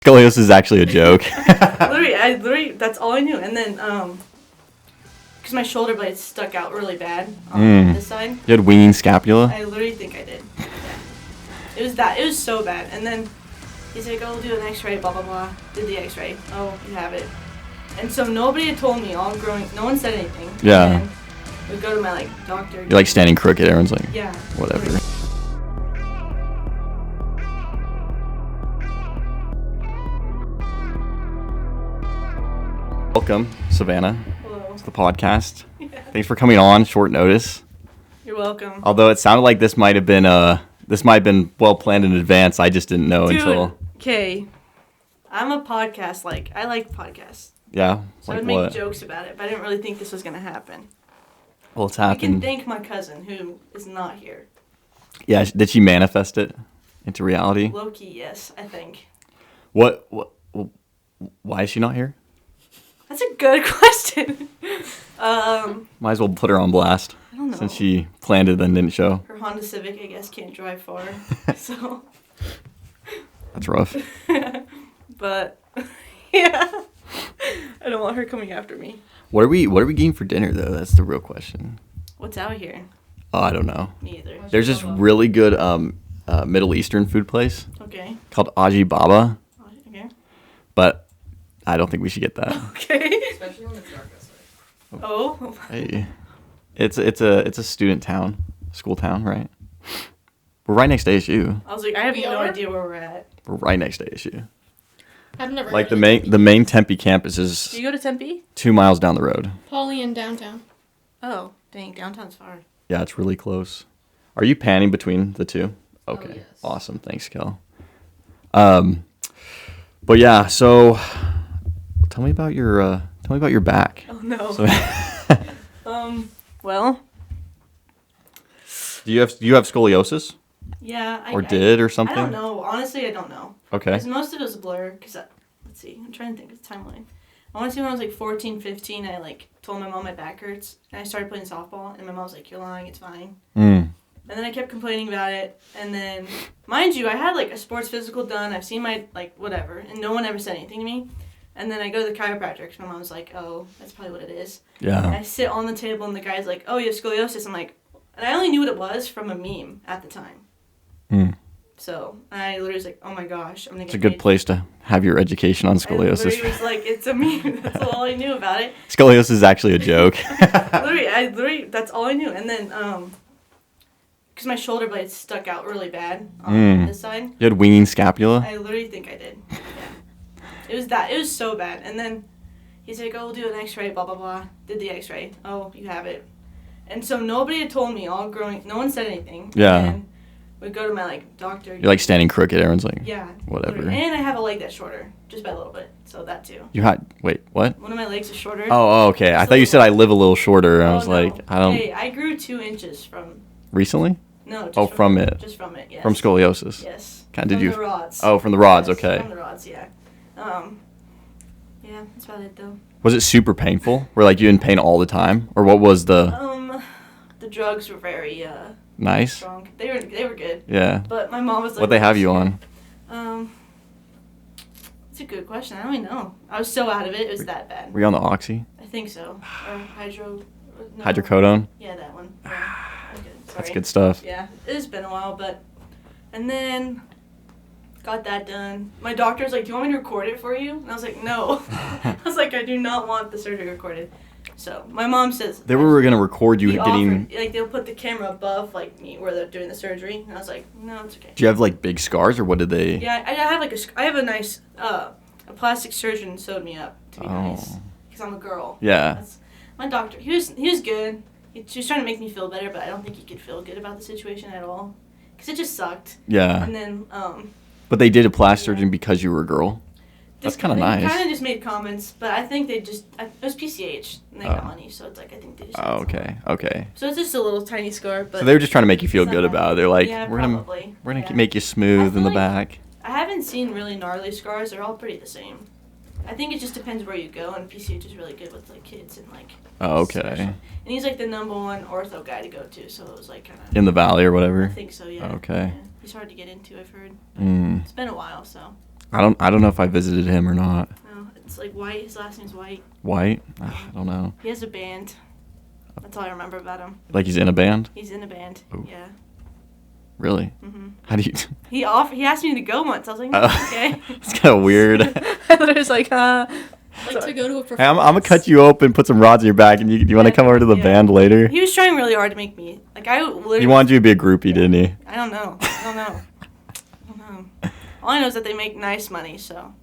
Scoliosis is actually a joke. literally, that's all I knew. And then, because my shoulder blade stuck out really bad on this side. You had winging scapula? I literally think I did. Yeah. It was so bad. And then he's like, oh, we'll do an x-ray, blah, blah, blah. Did the x-ray. Oh, you have it. And so nobody had told me all growing, no one said anything. Yeah. And then we go to my, doctor. You're, standing crooked. Everyone's like, yeah. Whatever. Literally. Welcome, Savanna. Hello. To the podcast. Yeah. Thanks for coming on short notice. You're welcome. Although it sounded like this might have been well planned in advance. I just didn't know until. Okay. I'm a podcast, I like podcasts. Yeah. So I would make jokes about it, but I didn't really think this was going to happen. Well, it's happened. I can thank my cousin, who is not here. Yeah, did she manifest it into reality? Low-key, yes, I think. What, why is she not here? That's a good question. Might as well put her on blast. I don't know. Since she planned it and didn't show. Her Honda Civic, I guess, can't drive far, so. That's rough. But, yeah. I don't want her coming after me. What are we getting for dinner, though? That's the real question. What's out here? Oh, I don't know. Me either. There's this really good Middle Eastern food place. Okay. Called Aji Baba. Okay. But I don't think we should get that. Okay. Especially when it's dark outside. Oh. Hey. It's a student town, school town, right? We're right next to ASU. I was like, I have no idea where we're at. We're right next to ASU. I've never Like the main Tempe campus is Do you go to Tempe? 2 miles down the road. Poly in downtown. Oh, dang, downtown's far. Yeah, it's really close. Are you panning between the two? Okay. Oh, yes. Awesome. Thanks, Kel. But yeah, so tell me about your back. Oh no. So, Well. do you have scoliosis? Yeah. Did or something? I don't know. Honestly, I don't know. Okay. Because most of it was a blur. Because let's see. I'm trying to think of the timeline. I want to say when I was 14, 15, I told my mom my back hurts, and I started playing softball, and my mom was like, "You're lying. It's fine." And then I kept complaining about it, and then, mind you, I had a sports physical done. I've seen my whatever, and no one ever said anything to me. And then I go to the chiropractor because my mom's like, "Oh, that's probably what it is." Yeah. And I sit on the table, and the guy's like, "Oh, you have scoliosis." I'm like, and I only knew what it was from a meme at the time. So I literally was like, "Oh my gosh, I'm gonna get." It's a good place to have your education on scoliosis. I literally was like, "It's a meme." That's all I knew about it. Scoliosis is actually a joke. literally, that's all I knew. And then, because my shoulder blade stuck out really bad on this side. You had winging scapula? I literally think I did. Yeah. It was so bad. And then he's like, "Oh, we'll do an x-ray, blah, blah, blah." Did the x-ray. Oh, you have it. And so nobody had told me all growing, no one said anything. Yeah. And we go to my, doctor. You're standing crooked. Everyone's like, yeah. Whatever. Literally. And I have a leg that's shorter, just by a little bit. So that too. Wait, what? One of my legs is shorter. Oh, okay. I thought you said I live a little shorter. I was like, I don't. Hey, I grew 2 inches from. Recently? No. Just from it. Just from it, yes. From scoliosis? Yes. From the rods. Oh, from the rods, Yes, okay. From the rods, yeah. Yeah, that's about it though. Was it super painful? Were you in pain all the time? Or what was the... The drugs were very, nice? strong. They were good. Yeah. But my mom was like... What'd they have you on? It's a good question. I don't even know. I was so out of it. It was that bad. Were you on the oxy? I think so. Or no. Hydrocodone? Yeah, that one. Yeah. Okay, That's sorry. good stuff. Yeah, it has been a while, but... And then... Got that done. My doctor's like, "Do you want me to record it for you?" And I was like, "No." I was like, "I do not want the surgery recorded." So my mom says They were going to record you getting... they'll put the camera above me where they're doing the surgery, and I was like, "No, it's okay." Do you have big scars or what did they... Yeah, I have I have a nice a plastic surgeon sewed me up to be nice because I'm a girl. Yeah. My doctor, he was good. He was trying to make me feel better, but I don't think he could feel good about the situation at all because it just sucked. Yeah. And then But they did a plastic surgery because you were a girl? That's kind of nice. They kind of just made comments, but I think it was PCH, and they got money, so it's I think they just... Oh, okay. So it's just a little tiny scar, but... So they were just trying to make you feel good about it. They're like, yeah, we're probably. gonna make you smooth in the back. I haven't seen really gnarly scars. They're all pretty the same. I think it just depends where you go, and PCH is really good with kids and Oh, okay. special. And he's the #1 ortho guy to go to, so it was kind of... In the valley or whatever? I think so, yeah. Okay. Yeah. He's hard to get into, I've heard. Mm. It's been a while, so... I don't know if I visited him or not. No, it's like White. His last name's White. White? I don't know. He has a band. That's all I remember about him. Like he's in a band? He's in a band. Oh. Yeah. Really? Mm-hmm. How do you? He asked me to go once. I was like, okay. It's kind of weird. I literally was like, Like to go to a performance. Hey, I'm gonna cut you open, put some rods in your back, and you want to come over to the band later? He was trying really hard to make me like I literally. He wanted you to be a groupie, didn't he? I don't know. All I know is that they make nice money. So.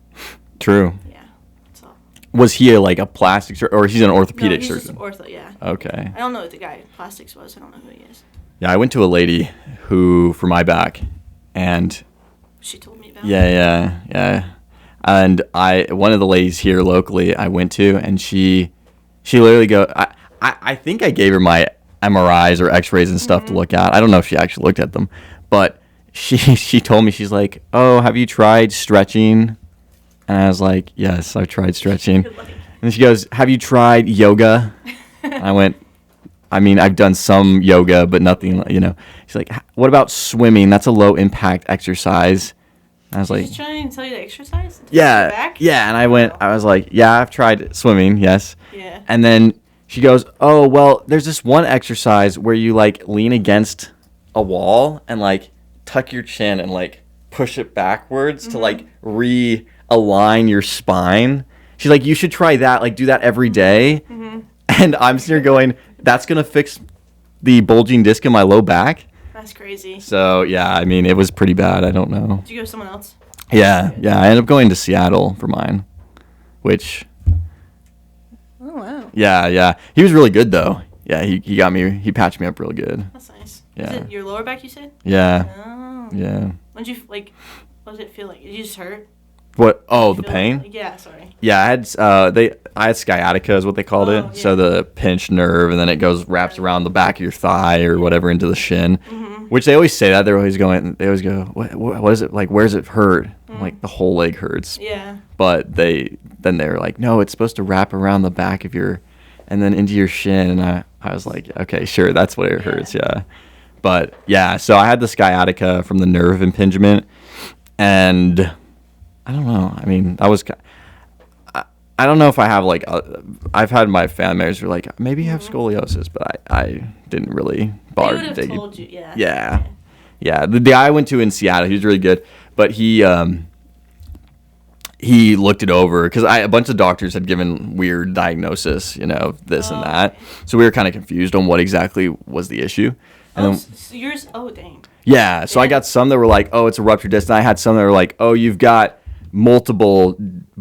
True. Yeah. That's all. Was he a plastic surgeon, or he's an orthopedic no, he's surgeon? just ortho. Yeah. Okay. I don't know what the guy in plastics was. I don't know who he is. Yeah, I went to a lady who for my back, and She told me about. yeah. And one of the ladies here locally I went to, and she literally I think I gave her my MRIs or X-rays and stuff to look at. I don't know if she actually looked at them, but she told me, she's like, "Oh, have you tried stretching?" And I was like, "Yes, I've tried stretching." And she goes, "Have you tried yoga?" I went, "I mean, I've done some yoga, but nothing, She's like, "What about swimming? That's a low impact exercise." I was like, She's trying to tell you to exercise? yeah, Back? yeah. And I was like, "Yeah, I've tried swimming, yes." Yeah. And then she goes, "Oh, well, there's this one exercise where you lean against a wall and tuck your chin and push it backwards to realign your spine." She's like, "You should try that. Do that every day." Mm-hmm. And I'm sitting here going, "That's gonna fix the bulging disc in my low back." That's crazy. So yeah, I mean, it was pretty bad. I don't know. Did you go with someone else? Yeah. I ended up going to Seattle for mine, which. Oh, wow. Yeah. He was really good though. Yeah, he got me. He patched me up real good. That's nice. Yeah. Is it your lower back, you said? Yeah. Oh. Yeah. What did it feel like? Did you just hurt? What? Oh, the Feel pain? yeah, sorry. Yeah, I had sciatica is what they called it. Oh, So yeah. the pinched nerve, and then it wraps around the back of your thigh or whatever into the shin. Mm-hmm. Which they always say that they always go, what is it like? Where's it hurt? I'm like, the whole leg hurts. Yeah. But they're like, no, it's supposed to wrap around the back of and then into your shin. And I was like, okay, sure, that's what it hurts. Yeah. But yeah, so I had the sciatica from the nerve impingement, and I don't know. I mean, that was. I don't know if I have I've had my family members who are like, maybe you have scoliosis, but I didn't really bother They would digging. have told you, yeah. Yeah. The guy I went to in Seattle, he was really good, but he looked it over because a bunch of doctors had given weird diagnosis, this and that. Okay. So we were kind of confused on what exactly was the issue. And So yours, dang. yeah, so I got some that were like, oh, it's a ruptured disc, and I had some that were like, oh, you've got multiple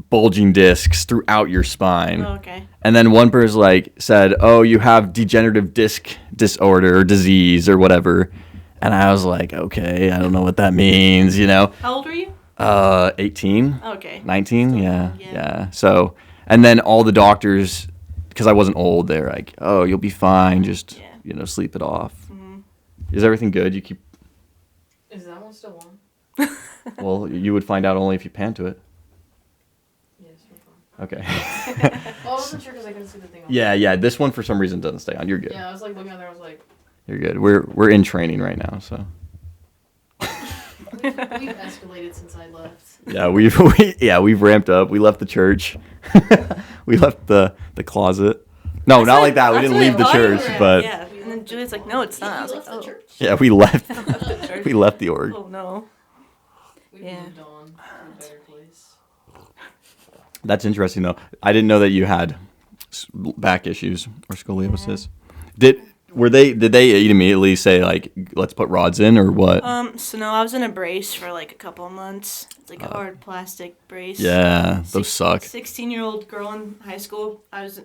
bulging discs throughout your spine. Oh, okay. And then one person said, oh, you have degenerative disc disorder or disease or whatever. And I was like, okay, I don't know what that means, How old were you? 18. Okay. 19, Still yeah. young, yeah. So, and then all the doctors, because I wasn't old, they're like, oh, you'll be fine, just, sleep it off. Mm-hmm. Is everything good? You keep... Is that one still on? Well, you would find out only if you pan to it. Yes, we're fine. Okay. Well, I wasn't sure because I couldn't see the thing on. Yeah. This one for some reason doesn't stay on. You're good. Yeah, I was looking at there, I was like... You're good. We're in training right now, so. We've escalated since I left. Yeah, we've ramped up. We left the church. We left the closet. No, not like that. We didn't leave the church, but Yeah, and then Juliet's like, no, it's not. I was like, the oh. church? yeah, we left. the church. We left the org. Oh, no. We've Yeah. moved on to a better place. That's interesting though. I didn't know that you had back issues or scoliosis. Did they immediately say let's put rods in or what? So no, I was in a brace for a couple of months. It's a hard plastic brace. Yeah, those suck. 16-year-old girl in high school. I was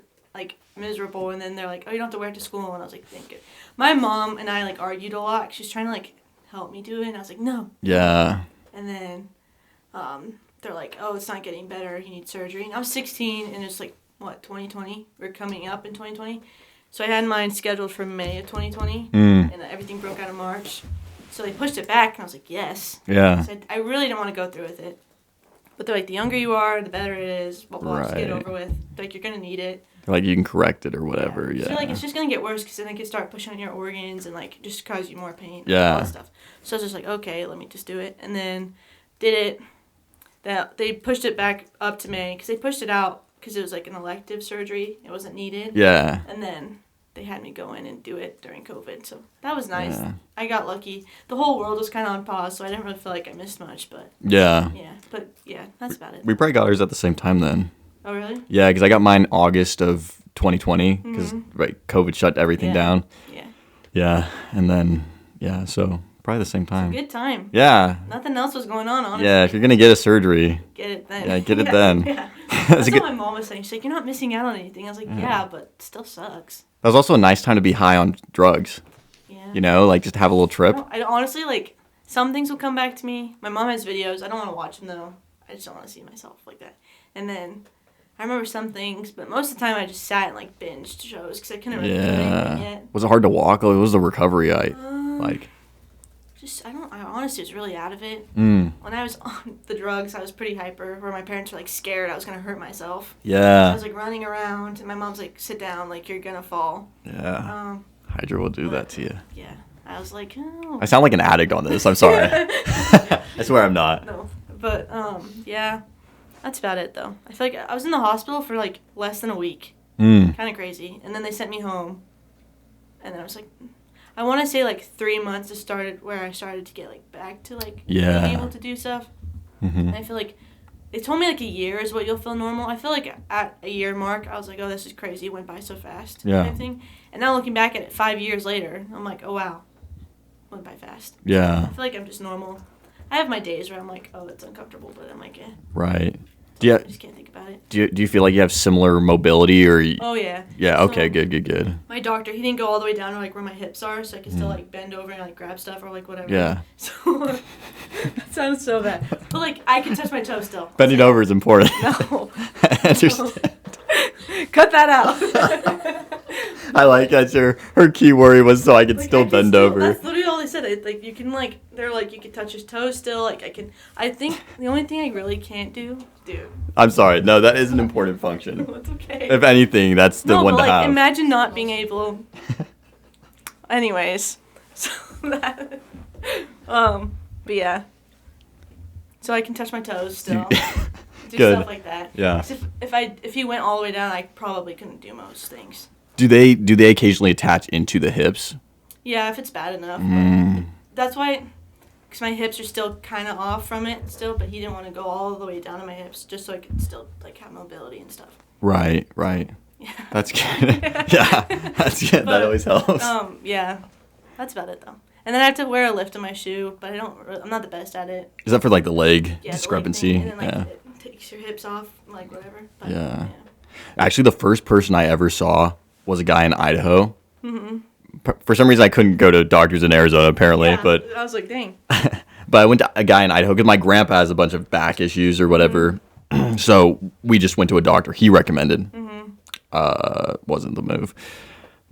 miserable, and then they're like, "Oh, you don't have to wear it to school." And I was like, "Thank you." My mom and I argued a lot. She was trying to help me do it, and I was like, "No." Yeah. And then, they're like, "Oh, it's not getting better. You need surgery." And I was 16, and it's 2020. We're coming up in 2020. So I had mine scheduled for May of 2020, and everything broke out in March. So they pushed it back, and I was like, yes. Yeah. So I really didn't want to go through with it. But they're like, the younger you are, the better it is. Blah, blah, just get it Right. over with. They're like, you're going to need it. You can correct it or whatever, yeah. So it's just going to get worse because then they can start pushing on your organs and just cause you more pain. Yeah. All that stuff. So I was just like, okay, let me just do it. And then did it. that they pushed it back up to May because they pushed it out because it was like an elective surgery. It wasn't needed. Yeah. And then they had me go in and do it during COVID. So that was nice. Yeah. I got lucky. The whole world was kind of on pause, so I didn't really feel like I missed much. But Yeah. But that's about it. We probably got ours at the same time then. Oh, really? Yeah, because I got mine August of 2020 because COVID shut everything down. Yeah. Yeah, and then so probably the same time. Good time. Yeah. Nothing else was going on, honestly. Yeah, if you're gonna get a surgery, Get it then. yeah, get it then. Yeah. That's That's a what good- my mom was saying. She's like, you're not missing out on anything. I was like, yeah, but it still sucks. That was also a nice time to be high on drugs. Yeah. You know, like just have a little trip. I honestly, like, some things will come back to me. My mom has videos. I don't want to watch them, though. I just don't want to see myself like that. And then I remember some things, but most of the time I just sat and, like, binged shows because I couldn't really do anything yet. Was it hard to walk? Like, what was the recovery like? I honestly was really out of it. Mm. When I was on the drugs, I was pretty hyper, where my parents were, like, scared I was going to hurt myself. I Yeah. was, like, running around, and my mom's like, sit down, like, you're going to fall. Yeah. Hydra will do that to you. Yeah. I was like, oh. I sound like an addict on this. I'm sorry. I swear I'm not. No. But, yeah. That's about it, though. I feel like I was in the hospital for, like, less than a week. Mm. Kind of crazy. And then they sent me home. And then I was like, I want to say, like, 3 months where I started to get, like, back to, like, being able to do stuff. Mm-hmm. And I feel like they told me, like, a year is what you'll feel normal. I feel like at a year mark, I was like, oh, this is crazy. It went by so fast. Yeah. Kind of thing. And now looking back at it 5 years later, I'm like, oh, wow. Went by fast. Yeah. I feel like I'm just normal. I have my days where I'm like, oh, that's uncomfortable, but I'm like, eh. Right. I just can't think about it. Do you feel like you have similar mobility or? Oh, yeah. Yeah. So, Okay. Good. my doctor, he didn't go all the way down to, like, where my hips are, so I can still, like, bend over and, like, grab stuff or, like, whatever. Yeah. So, that sounds so bad. But, like, I can touch my toes still. Bending over is important. No. I understand. Cut that out. I like that her key worry was so I could Like, still I can bend over. That's literally all they said. Like, you can, like, they're like, you can touch his toes still. Like, I think the only thing I really can't do. I'm sorry. No, that is an important function. It's okay. If anything, that's the one but, to like, have. imagine not being able. Anyways, so that, but yeah. So I can touch my toes still. Do Good. stuff like that. Yeah. 'Cause if he went all the way down, I probably couldn't do most things. Do they occasionally attach into the hips? Yeah, if it's bad enough. Mm. That's why, because my hips are still kind of off from it still, but he didn't want to go all the way down to my hips just so I could still, like, have mobility and stuff. Right. Yeah. That's good. Yeah, that's good. That always helps. Yeah. That's about it, though. And then I have to wear a lift in my shoe, but I'm not the best at it. Is that for like the leg Yeah, the leg discrepancy? thing, and then, like, Yeah. it takes your hips off, like, whatever. But, Yeah. Actually, the first person I ever saw was a guy in Idaho. Mm-hmm. For some reason, I couldn't go to doctors in Arizona, apparently. Yeah, But I was like, dang. but I went to a guy in Idaho because my grandpa has a bunch of back issues or whatever. Mm-hmm. So we just went to a doctor. He recommended. Wasn't the move.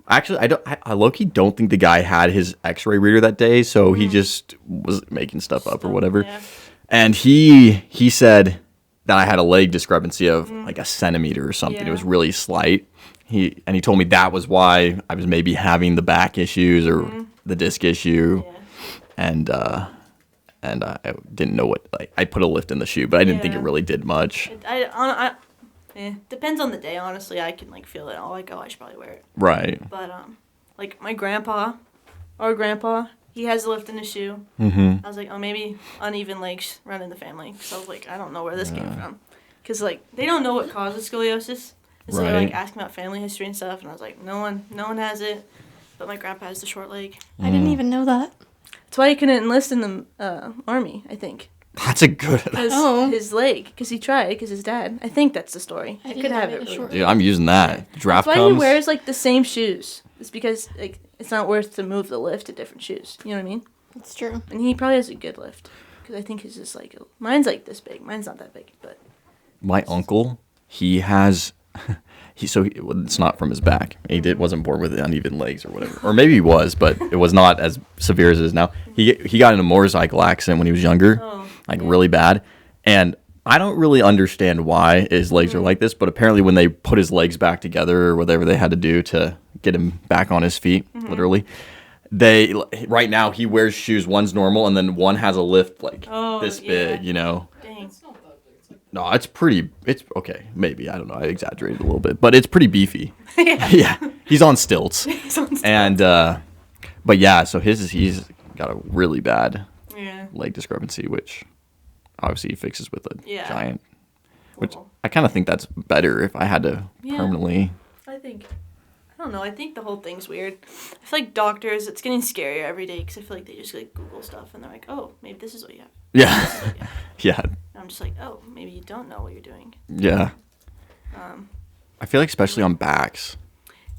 Actually, I low-key don't think the guy had his X-ray reader that day, so he just was making stuff up or whatever. Yeah. And he said that I had a leg discrepancy of like a centimeter or something. It Yeah. was really slight. He told me that was why I was maybe having the back issues or the disc issue. Yeah. And I didn't know what, like, I put a lift in the shoe, but I didn't think it Yeah. really did much. Depends on the day, honestly. I can, like, feel it. Oh, like, oh, I should probably wear it. Right. But, like, my grandpa, he has a lift in his shoe. Mm-hmm. I was like, oh, maybe uneven legs run in the family. So I was like, I don't know where this came from. Because, like, they don't know what causes scoliosis. And so they're, like, Right. asking about family history and stuff. And I was like, no one has it. But my grandpa has the short leg. I didn't even know that. That's why he couldn't enlist in the army, I think. That's a good. Because Oh. his leg. Because he tried. Because his dad. I think that's the story. I didn't could know have he it. had a Really. short Dude, I'm using that. Draft That's why comes. he wears, like, the same shoes. It's because, like, it's not worth to move the lift to different shoes. You know what I mean? That's true. And he probably has a good lift. Because I think his is, like, mine's, like, this big. Mine's not that big, but. My uncle, he has. It's not from his back. He wasn't born with uneven legs or whatever, or maybe he was, but it was not as severe as it is now. He got in a motorcycle accident when he was younger, really bad, and I don't really understand why his legs are like this, but apparently when they put his legs back together or whatever they had to do to get him back on his feet, literally, right now he wears shoes. One's normal, and then one has a lift like this big, you know. Dang. It's not that No, it's okay. Maybe, I don't know. I exaggerated a little bit, but it's pretty beefy. Yeah. Yeah, he's on stilts. He's on stilts. And, but yeah, so he's got a really bad Yeah. leg discrepancy, which obviously he fixes with a Yeah. giant, which Well, I kind of think that's better if I had to Yeah. permanently. I don't know. I think the whole thing's weird. I feel like doctors, it's getting scarier every day because I feel like they just like Google stuff and they're like, oh, maybe this is what you have. Yeah. Yeah. And I'm just like, oh, maybe you don't know what you're doing. Yeah. I feel like especially on backs.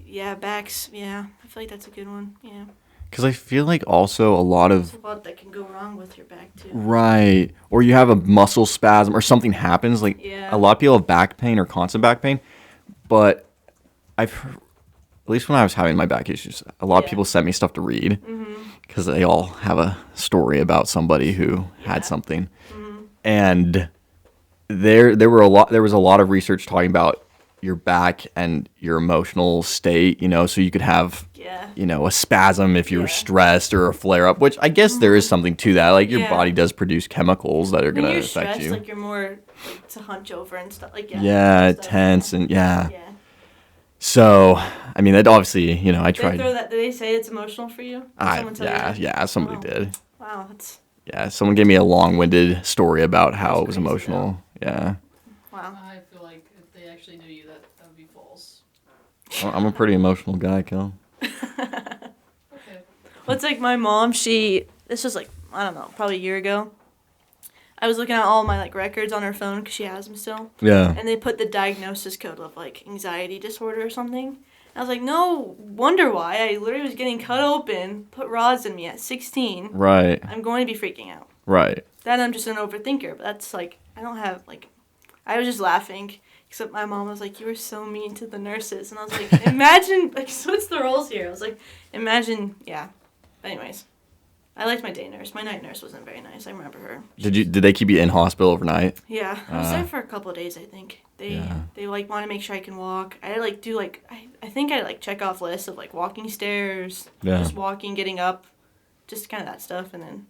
Yeah, backs. Yeah, I feel like that's a good one. Yeah. Because I feel like also a lot There's of... a lot that can go wrong with your back too. Right. Or you have a muscle spasm or something happens. Like Yeah. a lot of people have back pain or constant back pain. But I've heard, at least when I was having my back issues, a lot of Yeah. people sent me stuff to read because they all have a story about somebody who Yeah. had something. And there was a lot of research talking about your back and your emotional state, so you could have Yeah. a spasm if you're Yeah. stressed or a flare up, which I guess there is something to that. Like your Yeah. body does produce chemicals that are When going to you're affect stressed, you. like you're more like to hunch over and stuff. Like Yeah, stuff. tense and yeah. Yeah. So, I mean, that obviously, I Did they tried. throw that? Did they say it's emotional for you? Did someone tell you that? Yeah, somebody Wow. did. Wow, that's Yeah, someone gave me a long-winded story about how That's it was crazy, emotional. Yeah. wow. I feel like if they actually knew you, that would be false. Well, I'm a pretty emotional guy, Kel. Okay. Well, it's like my mom. This was like I don't know, probably a year ago. I was looking at all my like records on her phone because she has them still, Yeah. and they put the diagnosis code of like anxiety disorder or something. And I was like, no wonder why. I literally was getting cut open, put rods in me at 16. Right. I'm going to be freaking out. Right. Then I'm just an overthinker, but that's like I don't have like. I was just laughing. Except my mom was like, you were so mean to the nurses. And I was like, imagine, like, switch the roles here. I was like, imagine, yeah. Anyways, I liked my day nurse. My night nurse wasn't very nice. I remember her. Did they keep you in hospital overnight? Yeah, I was there for a couple of days, I think. Yeah. They like, want to make sure I can walk. I, like, do, like, I think I, like, check off lists of, like, walking stairs. Yeah. Just walking, getting up. Just kind of that stuff. And then,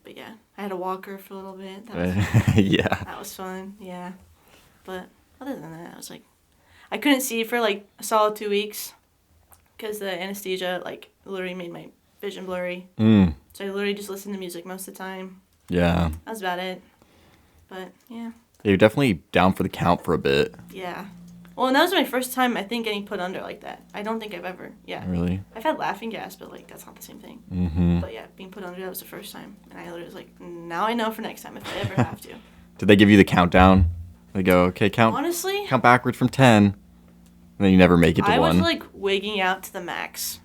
but yeah, I had a walker for a little bit. That was, Yeah. that was fun, yeah. But other than that, I was like, I couldn't see for like a solid 2 weeks because the anesthesia like literally made my vision blurry. Mm. So I literally just listened to music most of the time. Yeah. That was about it. But yeah, You're definitely down for the count for a bit. yeah. Well, and that was my first time I think getting put under like that. I don't think I've ever, yeah. Really? I've had laughing gas, but like that's not the same thing. Mm-hmm. But yeah, being put under that was the first time, and I literally was like, now I know for next time if I ever have to. Did they give you the countdown? They go, okay, count Honestly, backwards from 10. And then you never make it to I 1. was like wigging out to the max.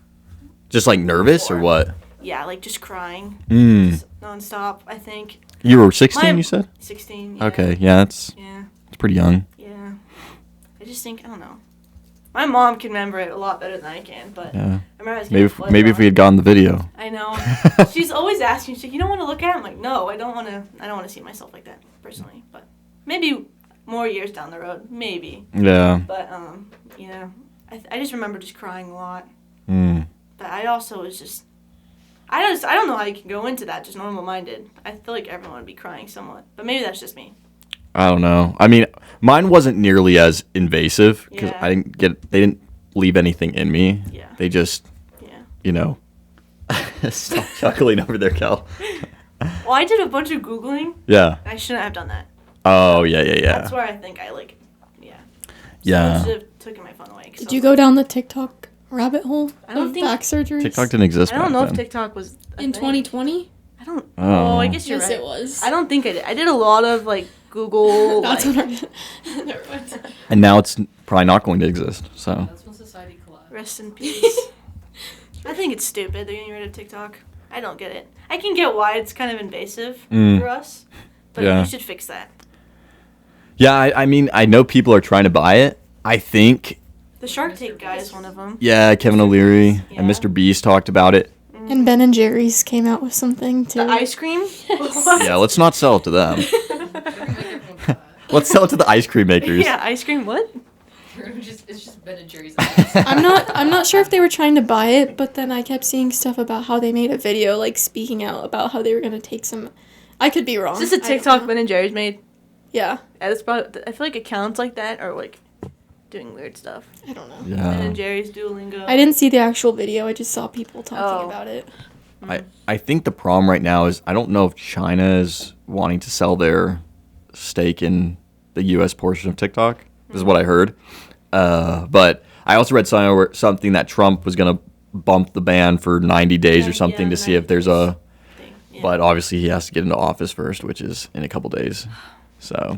Just like nervous or 4. what? Yeah, like just crying. Mm. Just nonstop, I think. You were 16, My- you said? 16. Yeah. Okay, yeah, that's Yeah, pretty young. yeah. I just think, I don't know. My mom can remember it a lot better than I can, but Yeah. I remember I was Maybe getting maybe if we had gotten the video. I know. She's always asking, she's like, you don't want to look at it? I'm like, no, I don't want to see myself like that, personally. But maybe more years down the road, maybe. Yeah. But, yeah. I just remember just crying a lot. Mm. But I also was just, I don't know how you can go into that just normal-minded. I feel like everyone would be crying somewhat. But maybe that's just me. I don't know. I mean, mine wasn't nearly as invasive because Yeah. they didn't leave anything in me. Yeah. They just, Yeah. stop chuckling over there, Kel. Well, I did a bunch of Googling. Yeah. I shouldn't have done that. Oh, yeah. That's where I think I, like, yeah. Yeah. I should have taken my phone away. 'Cause I Did was you go like- down the TikTok rabbit hole I don't of think- back surgeries? TikTok didn't exist I don't back know if then. TikTok was a in thing. 2020? I don't. Oh. Oh, I guess you're Yes, right. it was. I don't think I did. I did a lot of like Google. That's like, what I never mind. And now it's probably not going to exist. So That's when society collapsed. rest in peace. I think it's stupid they're getting rid of TikTok. I don't get it. I can get why it's kind of invasive for us, but Yeah. you should fix that. yeah, I mean, I know people are trying to buy it. I think, The Shark Mr. Tank guy is Beast. one of them. yeah, Kevin O'Leary Yeah. and Mr. Beast talked about it. And Ben and Jerry's came out with something too. The ice cream. Yeah, let's not sell it to them. Let's sell it to the ice cream makers. Yeah, ice cream. What? It's just Ben and Jerry's. Eyes. I'm not sure if they were trying to buy it, but then I kept seeing stuff about how they made a video like speaking out about how they were gonna take some. I could be wrong. Is this a I don't TikTok know. Ben and Jerry's made? Yeah. That's probably. I feel like accounts like that are like doing weird stuff. I don't know. And Yeah. then Jerry's Duolingo. I didn't see the actual video. I just saw people talking Oh. about it. I think the problem right now is I don't know if China is wanting to sell their stake in the U.S. portion of TikTok. This is what I heard. But I also read something that Trump was going to bump the ban for 90 days or something to see if there's a... thing. Yeah. But obviously he has to get into office first, which is in a couple days. So,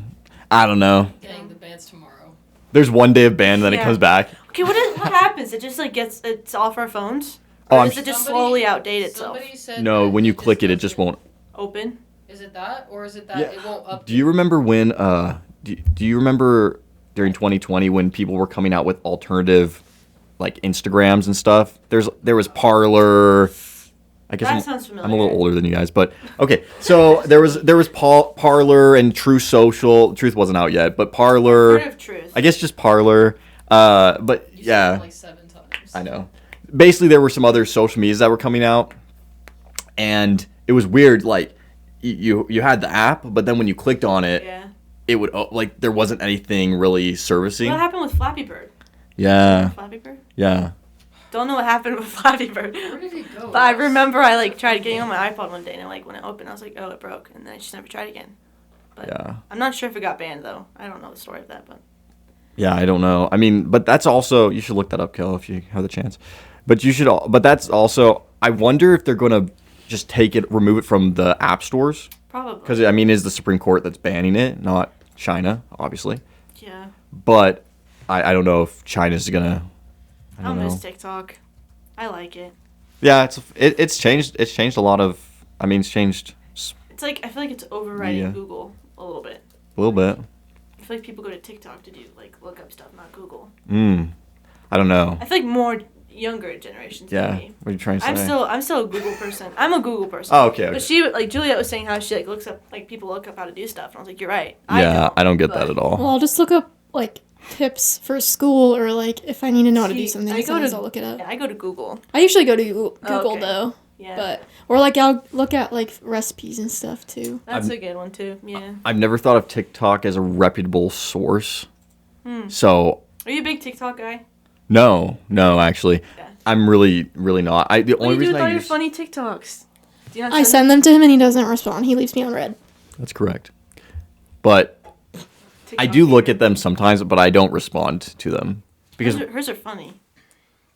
I don't know. Dang, the band's tomorrow. There's one day of ban, then it Yeah. comes back. Okay, what happens? It just like it's off our phones? Oh, Or I'm does it just slowly outdate itself? Somebody said No, that when you click it, it just won't. Open? Is it that, or is it that Yeah. it won't update? Do you remember when, do you remember during 2020 when people were coming out with alternative, like, Instagrams and stuff? There was Parler. I guess That sounds familiar. I'm a little older than you guys, but okay. So there was Parler and True Social. Truth wasn't out yet, but Parler. Heard of Truth. I guess just Parler. But You said yeah, it like 7 times. I know. Basically, there were some other social medias that were coming out, and it was weird. Like you had the app, but then when you clicked on it, Yeah. it would like there wasn't anything really servicing. What happened with Flappy Bird? Yeah, Flappy Bird? yeah. Don't know what happened with Flappy Bird. Where did it go? But I remember I like tried getting on my iPod one day and like when it opened I was like, oh, it broke, and then I just never tried again. But Yeah. I'm not sure if it got banned though. I don't know the story of that, but Yeah, I don't know. I mean, but that's also you should look that up, Kel, if you have the chance. But you should. But that's also. I wonder if they're gonna just remove it from the app stores. probably. Because I mean, is the Supreme Court that's banning it, not China, obviously. Yeah. But I don't know if China's gonna. I I'll don't know. miss TikTok. I like it. Yeah, it's changed. It's changed a lot of. I mean, it's changed It's like I feel like it's overriding Yeah. Google a little bit. a little bit. I feel like people go to TikTok to do like look up stuff, not Google. I don't know. I feel like more younger generations. Yeah. Maybe. What are you trying to say? I'm still a Google person. I'm a Google person. Oh, okay. But she like Juliet was saying how she like looks up like people look up how to do stuff, and I was like, you're right. Yeah, I don't get that but- at all. Well, I'll just look up like tips for school or like if I need to know how to do See, something, I go sometimes to- Oh, I'll look it up. Yeah, I go to Google. I usually go to Google okay. though, Yeah. but or like I'll look at like recipes and stuff too. That's a good one too. Yeah. I've never thought of TikTok as a reputable source. So Are you a big TikTok guy? no, actually, Yeah. I'm really not. The What do only you do reason with I all your use funny TikToks? Do you not I send them to him and he doesn't respond. He leaves me on red. that's correct, but I TikTok do look favorite? at them sometimes, but I don't respond to them because Hers are funny.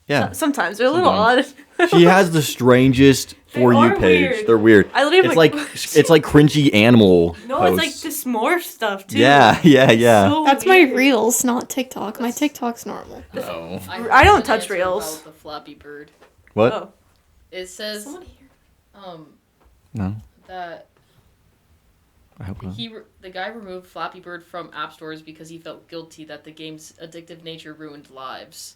yeah, Sometimes they're a little odd. she has the strangest For You are page. weird. They're weird. I literally It's like- it's like cringy animal. No, posts. it's like this morph stuff too. Yeah. So That's my weird. reels, not TikTok. My TikTok's normal. No. I don't have an touch answer Reels. About the Flappy Bird. What? Oh. It says Someone here. No, that I hope not. the guy removed Flappy Bird from app stores because he felt guilty that the game's addictive nature ruined lives.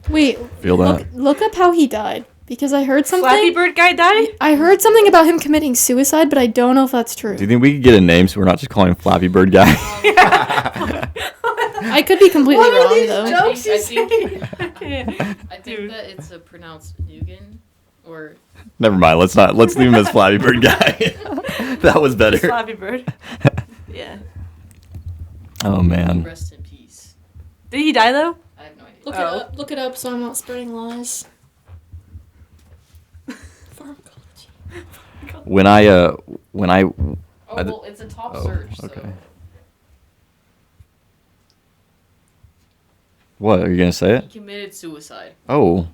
Wait, Feel that? look up how he died because I heard something. Flappy Bird guy died? I heard something about him committing suicide, but I don't know if that's true. Do you think we could get a name so we're not just calling him Flappy Bird guy? I could be completely What are wrong these though. jokes I you think- say? Okay. I think Dude. that it's pronounced Nugan, or Never mind. Let's leave him as Flappy Bird guy. That was better. Flappy Bird. Yeah. Oh man. rest in peace. Did he die though? I have no idea. Look Oh. it up. Look it up so I'm not spreading lies. Pharmacology. When I Oh, I well, it's a top oh, search, so. okay. What are you gonna say He it? committed suicide. Oh,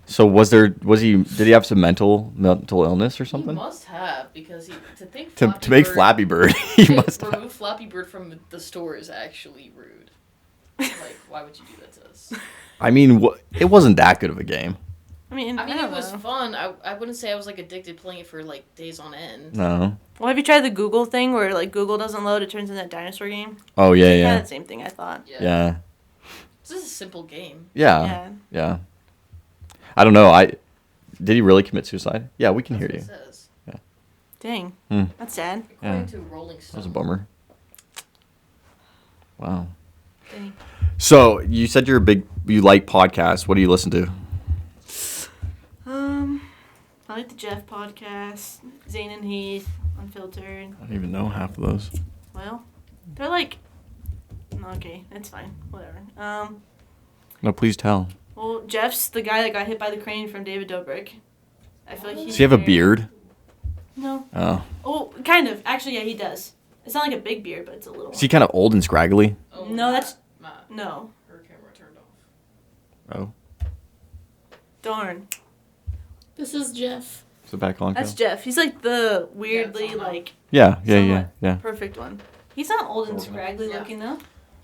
so did he have some mental illness or something? He must have, because to think To Flappy make Bird- Flappy Bird, he to must have. remove Flappy Bird from the store is actually rude. Like, why would you do that to us? I mean, it wasn't that good of a game. I mean, I mean, don't it was know. fun. I wouldn't say I was like addicted playing it for like days on end. No. Well, have you tried the Google thing where like Google doesn't load, it turns into that dinosaur game? Oh yeah, Kind of yeah, the same thing, I thought. yeah, This is a simple game. yeah, Yeah. yeah. I don't know. Did he really commit suicide? Yeah, we can hear That's you. what it says. Dang. Hmm. That's sad. According Yeah. to Rolling That was a Stone. bummer. Wow. Dang. So you said you like podcasts. What do you listen to? I like the Jeff podcast, Zane and Heath, Unfiltered. I don't even know half of those. Well, they're like. Okay, it's fine. Whatever. No, please tell. Well, Jeff's the guy that got hit by the crane from David Dobrik. I feel like he's. Does he have a beard? No. Oh. Oh, kind of. Actually, yeah, he does. It's not like a big beard, but it's a little. Is he kind of old and scraggly? Oh, No, that's Matt. no. Her camera turned off. Oh. Darn. This is Jeff. Is it back on? That's Jeff. He's like the weirdly it's on now. like Yeah. somewhat perfect one. He's not old and scraggly Yeah. looking though.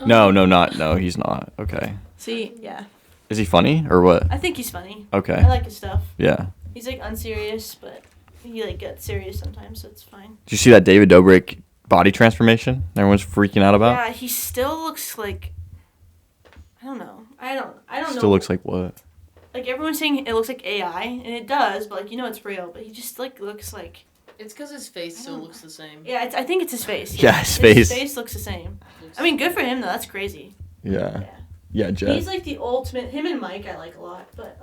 No, he's not. Okay. See, yeah. Is he funny or what? I think he's funny. Okay. I like his stuff. Yeah. He's like unserious, but he like gets serious sometimes, so it's fine. Did you see that David Dobrik body transformation everyone's freaking out about? Yeah, he still looks like. I don't know. I don't know. Still looks like what? Like everyone's saying it looks like AI, and it does, but like it's real. But he just like looks like. It's because his face still looks the same. Yeah, I think it's his face. Yeah, his face. His face looks the same. I mean, good for him though. That's crazy. Yeah. Yeah. Yeah, Jeff. He's like the ultimate. Him and Mike I like a lot, but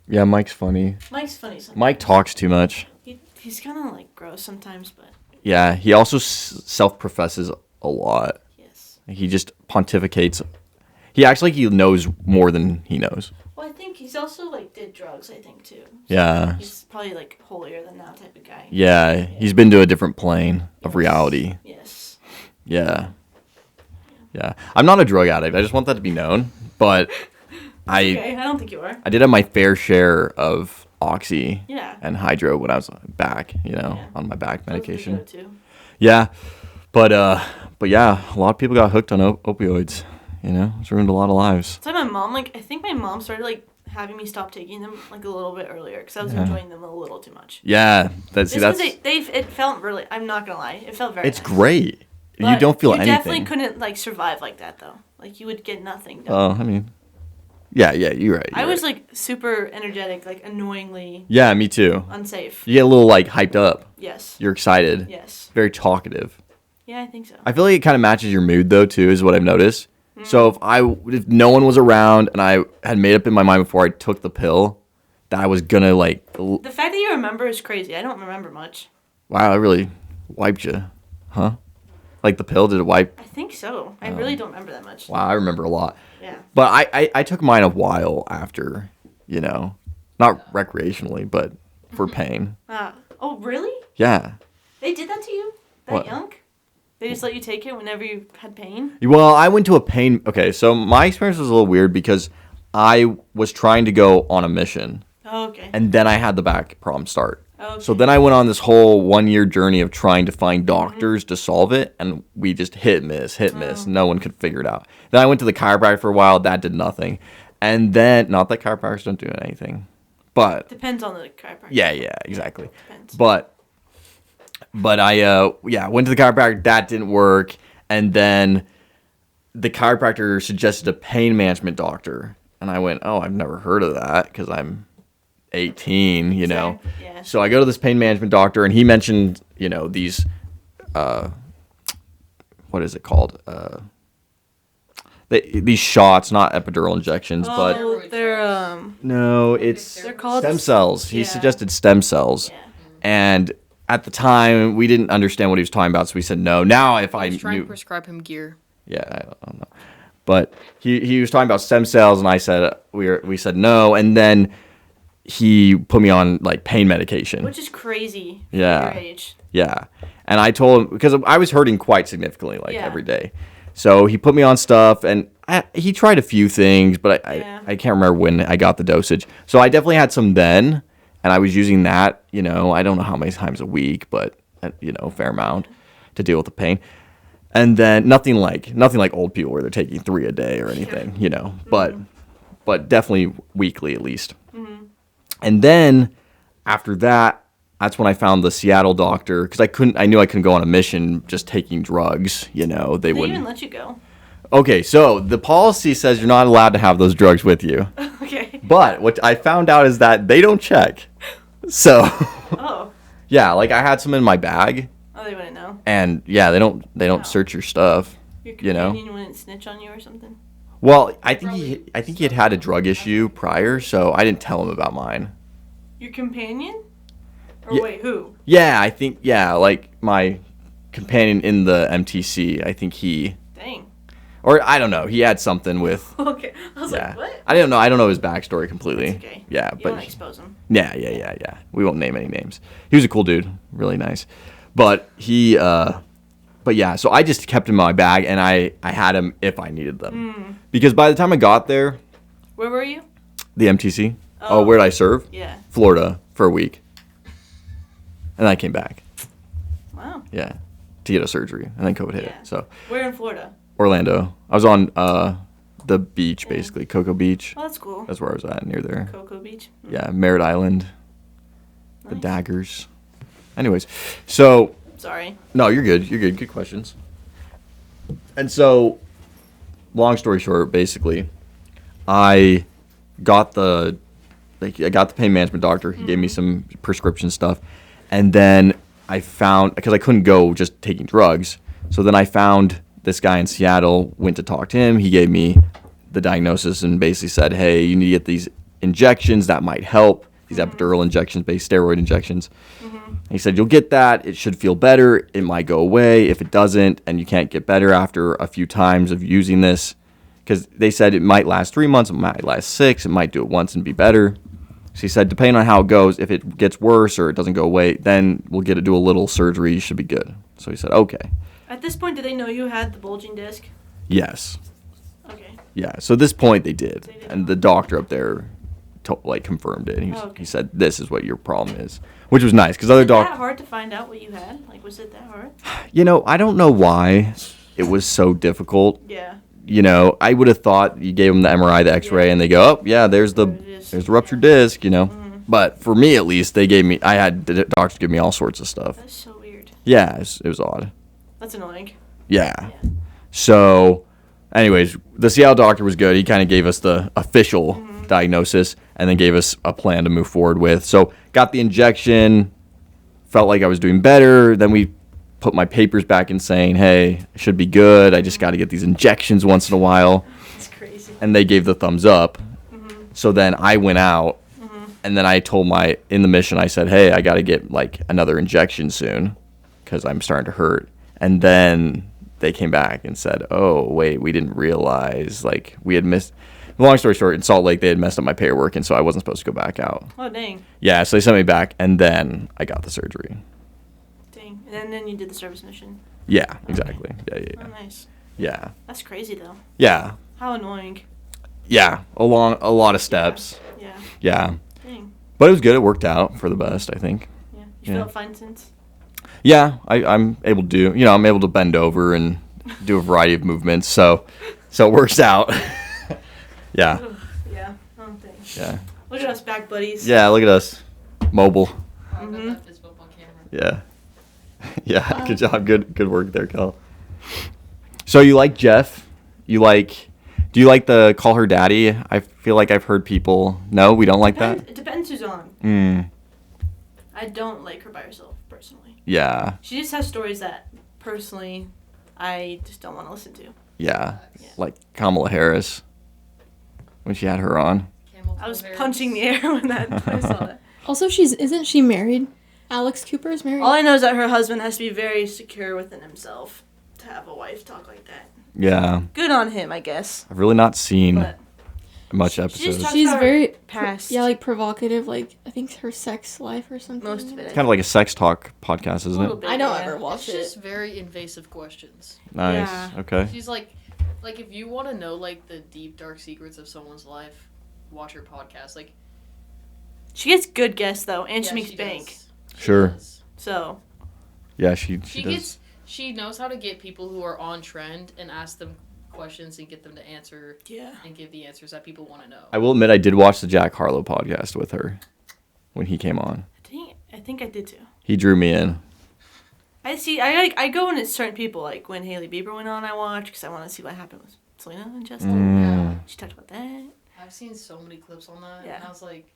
Yeah, Mike's funny. Mike's funny sometimes. Mike talks too much. He's kind of like gross sometimes, but Yeah, he also self-professes a lot. yes. He just pontificates. He acts like he knows more than he knows. Well, I think he's also like did drugs. I think too. So Yeah. He's probably like holier than thou type of guy. Yeah, he's been to a different plane of reality. Yes. Yeah. Yeah. I'm not a drug addict. I just want that to be known. But Okay, I don't think you are. I did have my fair share of Oxy Yeah. and Hydro when I was back, Yeah. on my back Those are the medication. go-to. Yeah. But yeah, a lot of people got hooked on opioids. It's ruined a lot of lives. It's like my mom. Like I think my mom started like having me stop taking them like a little bit earlier because I was Yeah. enjoying them a little too much. Yeah. Just That's because it felt really. I'm not gonna lie, it felt very. it's nice. great. You But don't feel you anything. definitely couldn't like survive like that though. Like you would get nothing done. Oh, I mean, yeah, you're right. I you're was right. like super energetic, like annoyingly Yeah, me too. unsafe. You get a little like hyped up. Yes. You're excited. Yes. Very talkative. Yeah, I think so. I feel like it kind of matches your mood though too, is what I've noticed. Mm. So if no one was around and I had made up in my mind before I took the pill that I was gonna like, The fact that you remember is crazy. I don't remember much. wow, I really wiped you, huh? Like the pill, did it wipe? I think so. I really don't remember that much. Wow, I remember a lot. Yeah. But I took mine a while after, not recreationally, but for pain. Oh, really? Yeah. They did that to you? That What? young? They just let you take it whenever you had pain? Well, I went to a pain. Okay, so my experience was a little weird because I was trying to go on a mission, Oh, okay. and then I had the back problem start. Okay. So then I went on this whole 1-year journey of trying to find doctors to solve it, and we just hit miss. No one could figure it out. Then I went to the chiropractor for a while. That did nothing. And then, not that chiropractors don't do anything, but Depends on the chiropractor. yeah, exactly. Depends. But I went to the chiropractor. That didn't work, and then the chiropractor suggested a pain management doctor, and I went, oh, I've never heard of that because I'm 18, Yeah. So I go to this pain management doctor, and he mentioned, these, what is it called? These shots, not epidural injections, but Oh, they're no, it's They're called stem cells. He yeah. suggested stem cells, yeah. and at the time we didn't understand what he was talking about, so we said no. Now, if I I was trying knew, to prescribe him gear. yeah, I don't know, but he was talking about stem cells, and I said we said no, and then he put me on like pain medication. Which is crazy for Yeah. your age. Yeah. And I told him, because I was hurting quite significantly, like Yeah. every day. So he put me on stuff, and he tried a few things, but Yeah. I can't remember when I got the dosage. So I definitely had some then, and I was using that, I don't know how many times a week, but, a fair amount to deal with the pain. And then nothing like old people where they're taking 3 a day or anything, but definitely weekly at least. And then after that, that's when I found the Seattle doctor, because I knew I couldn't go on a mission just taking drugs, they They wouldn't. even let you go. Okay, so the policy says you're not allowed to have those drugs with you. Okay. But what I found out is that they don't check. So, Oh. yeah, like I had some in my bag, Oh, they wouldn't know. and yeah, they don't Wow. search your stuff. Your You know? companion wouldn't snitch on you or something? Well, I think he had a drug issue prior, so I didn't tell him about mine. Your companion? Or Yeah. wait, who? Yeah, I think like my companion in the MTC, I think Dang. or I don't know, he had something with. Okay. I was Yeah, like, what? I don't know his backstory completely. It's okay. Yeah, You but want to expose him. yeah. We won't name any names. He was a cool dude, really nice, but he. But yeah, so I just kept him in my bag, and I had him if I needed them, because by the time I got there, Where were you? the MTC. Oh. Where did I serve? Yeah. Florida for a week, and I came back. Wow. Yeah, to get a surgery, and then COVID hit. Yeah. So Where in Florida? Orlando. I was on the beach, basically Cocoa Beach. Oh, that's cool. That's where I was at, near there. Cocoa Beach. Yeah, Merritt Island, the Nice. daggers. Anyways, so Sorry. no, you're good. You're good. Good questions. And so, long story short, basically, I got the pain management doctor. He gave me some prescription stuff, and then I found, because I couldn't go just taking drugs, so then I found this guy in Seattle. Went to talk to him. He gave me the diagnosis and basically said, "Hey, you need to get these injections that might help. These epidural injections, based steroid injections." He said, "You'll get that. It should feel better. It might go away. If it doesn't, and you can't get better after a few times of using this, because they said it might last 3 months, it might last 6, it might do it once and be better." So he said, depending on how it goes, if it gets worse or it doesn't go away, then we'll get to do a little surgery. You should be good. So he said, okay. At this point, did they know you had the bulging disc? Yes. Okay. Yeah. So at this point, they did. They did. And the doctor up there confirmed it. Oh, okay. He said, this is what your problem is, which was nice, because other Was it that doctors. hard to find out what you had? Like, was it that hard? I don't know why it was so difficult. Yeah. I would have thought you gave them the MRI, the X-ray, Yeah. and they go, oh, yeah, there's the There it is. ruptured disc, Mm-hmm. But for me, at least, I had the doctors give me all sorts of stuff. That's so weird. Yeah, it was odd. That's annoying. Yeah. Yeah. So, anyways, the Seattle doctor was good. He kind of gave us the official diagnosis and then gave us a plan to move forward with. So, got the injection, felt like I was doing better. Then we put my papers back in saying, hey, I should be good. I just got to get these injections once in a while. It's crazy. And they gave the thumbs up. So then I went out, and then I told in the mission, I said, hey, I got to get like another injection soon because I'm starting to hurt. And then they came back and said, oh, wait, we didn't realize, like, we had missed. Long story short, in Salt Lake, they had messed up my paperwork, and so I wasn't supposed to go back out. Oh, dang. Yeah, so they sent me back, and then I got the surgery. Dang. And then you did the service mission. Yeah, exactly. Yeah. Oh, nice. Yeah. That's crazy, though. Yeah. How annoying. Yeah. A lot of steps. Yeah. Yeah. Dang. But it was good. It worked out for the best, I think. Yeah. You Yeah. felt fine since? Yeah, I'm able to do, I'm able to bend over and do a variety of movements, so it works out. Yeah, Ugh, yeah. Oh, thanks. yeah. Look at us back buddies. Yeah, look at us. Mobile. I got that fist bump on camera. Yeah. Yeah, good job. Good work there, Kel. So you like Jeff? Do you like the call her daddy? I feel like I've heard people, no, we don't like that? It depends who's on. I don't like her by herself, personally. Yeah, She just has stories that, personally, I just don't want to listen to. yeah. Yeah. Like Kamala Harris, when she had her on. Camel I was toe hairs. punching the air when I saw that. Also, isn't she married? Alex Cooper is married. All I know is that her husband has to be very secure within himself to have a wife talk like that. Yeah, Good on him, I guess. I've really not seen But much just episodes. talks She's about very her past. yeah, like provocative. Like I think her sex life or something. Most of it. It's kind of like a sex talk podcast, A isn't little it? bit, I don't yeah. ever It's watch just it. very invasive questions. Nice. Yeah. Okay. She's like if you want to know like the deep dark secrets of someone's life, watch her podcast. Like She gets good guests though, and yeah, she makes does. bank. She Sure. does. So Yeah, she does. She knows how to get people who are on trend and ask them questions and get them to answer yeah. and give the answers that people want to know. I will admit I did watch the Jack Harlow podcast with her when he came on. I think I did too. He drew me in. I go into certain people, like when Hailey Bieber went on, I watch because I want to see what happened with Selena and Justin. Yeah. She talked about that. I've seen so many clips on that, Yeah. and I was like,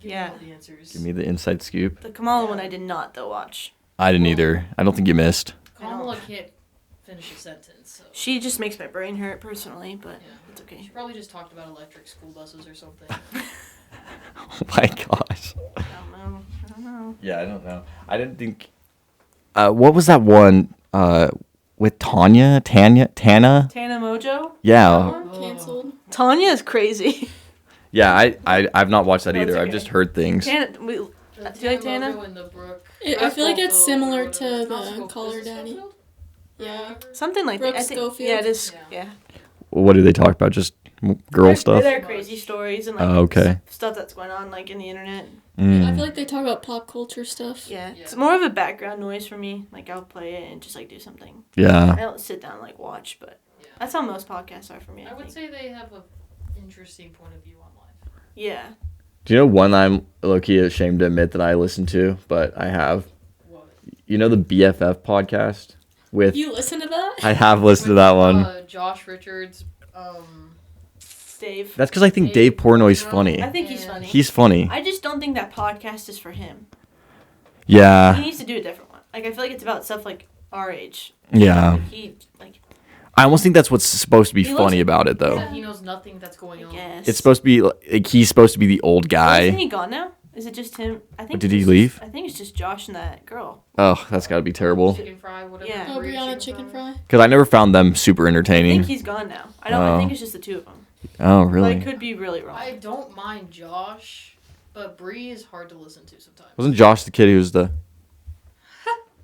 give Yeah. me all the answers. Give me the inside scoop. The Kamala Yeah. one I did not though watch. I didn't either. I don't think you missed. Kamala can't finish a sentence, so She just makes my brain hurt personally, but yeah. it's okay. She probably just talked about electric school buses or something. Oh my gosh. I don't know. Yeah, I don't know. I didn't think. what was that one with Tanya? Tana? Tana Mojo. Yeah. Canceled. Tanya is crazy. Yeah, I've not watched that No, it's either. I've okay. just heard things. Tana, do you like Tana? Mojo and the Brooke. I feel like it's similar to It's not the Schofield. Caller Is it Daddy. Schofield? Yeah. Something like that. Brooke I think. Schofield? Yeah, it is. Yeah. Yeah. What do they talk about? Just girl stuff? They're crazy stories and like Oh, okay. stuff that's going on like in the internet. Mm. I feel like they talk about pop culture stuff. Yeah. Yeah. It's more of a background noise for me. Like I'll play it and just like do something. Yeah. I don't sit down and like watch, but Yeah. that's how most podcasts are for me. I would say they have a interesting point of view on life. Yeah. Do you know one I'm low-key ashamed to admit that I listen to, but I have? What? You know the BFF podcast? With You listen to that? I have listened to that one. Josh Richards. Dave. That's because I think Dave Portnoy's funny. I think he's Yeah. funny. He's funny. I just don't think that podcast is for him. Yeah. He needs to do a different one. Like I feel like it's about stuff like our age. Yeah. He like I almost think that's what's supposed to be He funny looks- about it, though. That he knows nothing that's going I on. guess. It's supposed to be like he's supposed to be the old Isn't guy. he gone now? Is it just him? I think. Did he it's leave? Just, I think it's just Josh and that girl. Oh, that's got to be terrible. Chicken fry, whatever. Yeah. Oh, Korean Brianna Chicken Fry. Because I never found them super I think entertaining. he's gone now. I don't. I Oh. think it's just the two of them. Oh, But I really? could be really wrong. I don't mind Josh, but Bree is hard to listen to sometimes. Wasn't Josh the kid who was the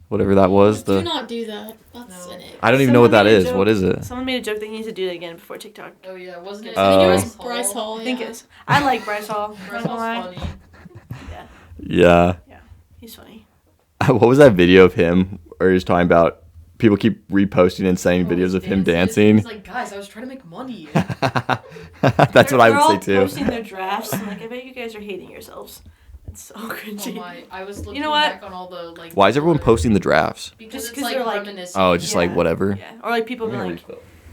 whatever that was? Do The not do that. That's No. in it. I don't even know what Someone that made a is. joke. What is it? Someone made a joke that he needs to do it again before TikTok. Oh yeah, wasn't it? I think it Oh. was Bryce Hall. I think yeah. it's. I like Bryce Hall. Bryce Not gonna lie. Hall's funny. Yeah. He's funny. What was that video of him where he was talking about people keep reposting and saying Oh, videos he's of him dancing. dancing? He's like, guys, I was trying to make money. That's what I They're all would say too. posting their drafts. And like, I bet you guys are hating yourselves. It's so Oh cringy. my! I was looking know what? back on all the like. Why is everyone posting the drafts? Because Just it's 'cause like they're, like- reminiscing. Oh, just like Yeah. whatever. Yeah, or like people being like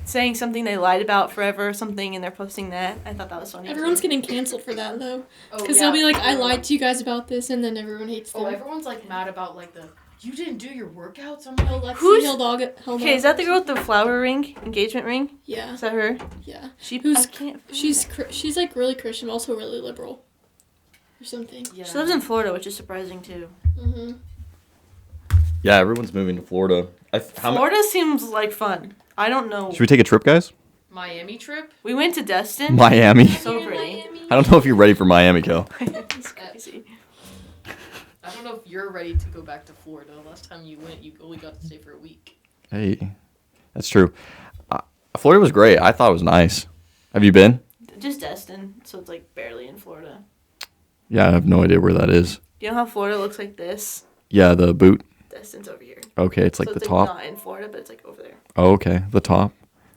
saying something they lied about forever or something, and they're posting that. I thought that was funny. Everyone's getting canceled for that though, Oh, because yeah. they'll be like, "I lied to you guys about this," and then everyone hates them. Oh, everyone's like mad about like the you didn't do your workouts. I'm Oh, like, let's Who's- see Hell Okay, is that the girl with the flower ring, engagement ring? Yeah, Is that her? yeah. She. Who's- I can't. She's like really Christian, but also really liberal, or something. yeah. She lives in Florida, which is surprising too. Mm-hmm. Yeah, everyone's moving to Florida. Florida seems like fun. I don't know. Should we take a trip, guys? Miami trip. We went to Destin. Miami. So pretty. I don't know if you're ready for Miami, Kel. It's crazy. I don't know if you're ready to go back to Florida. Last time you went, you only got to stay for a week. Hey, that's true. Florida was great. I thought it was nice. Have you been? Just Destin, so it's like barely in Florida. Yeah, I have no idea where that is. You know how Florida looks like this? Yeah, the boot. Destin's over here. Okay, it's like so the it's top. not in Florida, but it's like over there. Oh, okay, the top.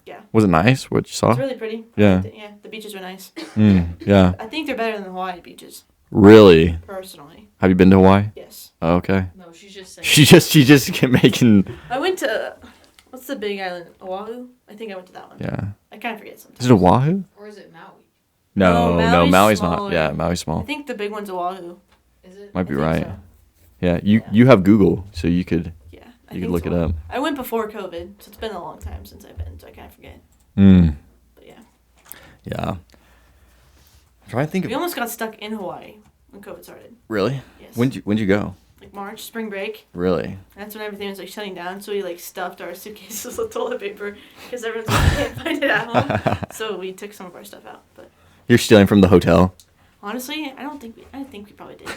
Yeah. Was it nice? What you saw? It's really pretty. Yeah. Yeah, the beaches are nice. Yeah. I think they're better than the Hawaii beaches, Really? personally. Have you been to Hawaii? Yes. Oh, okay. No, she's just saying. She just kept making. I went to, what's the big island? Oahu? I think I went to that one. Yeah. I kind of forget sometimes. Is it Oahu? Or is it Maui? No, No, Maui's Maui's not. smaller. Yeah, Maui's I small. think the big one's Oahu. Is it? Might be I think right. so. Yeah, Yeah. you have Google, so you could Yeah. I you think could look so. it up. I went before COVID, so it's been a long time since I've been, so I kind of forget. But yeah. Yeah. I'm trying to think We of. almost got stuck in Hawaii when COVID started. Really? Yes. When'd you go? Like March, spring break. Really? That's when everything was like shutting down. So we like stuffed our suitcases with toilet paper because everyone's like, can't find it at home. So we took some of our stuff out. But You're stealing from the hotel. honestly, I think we probably did.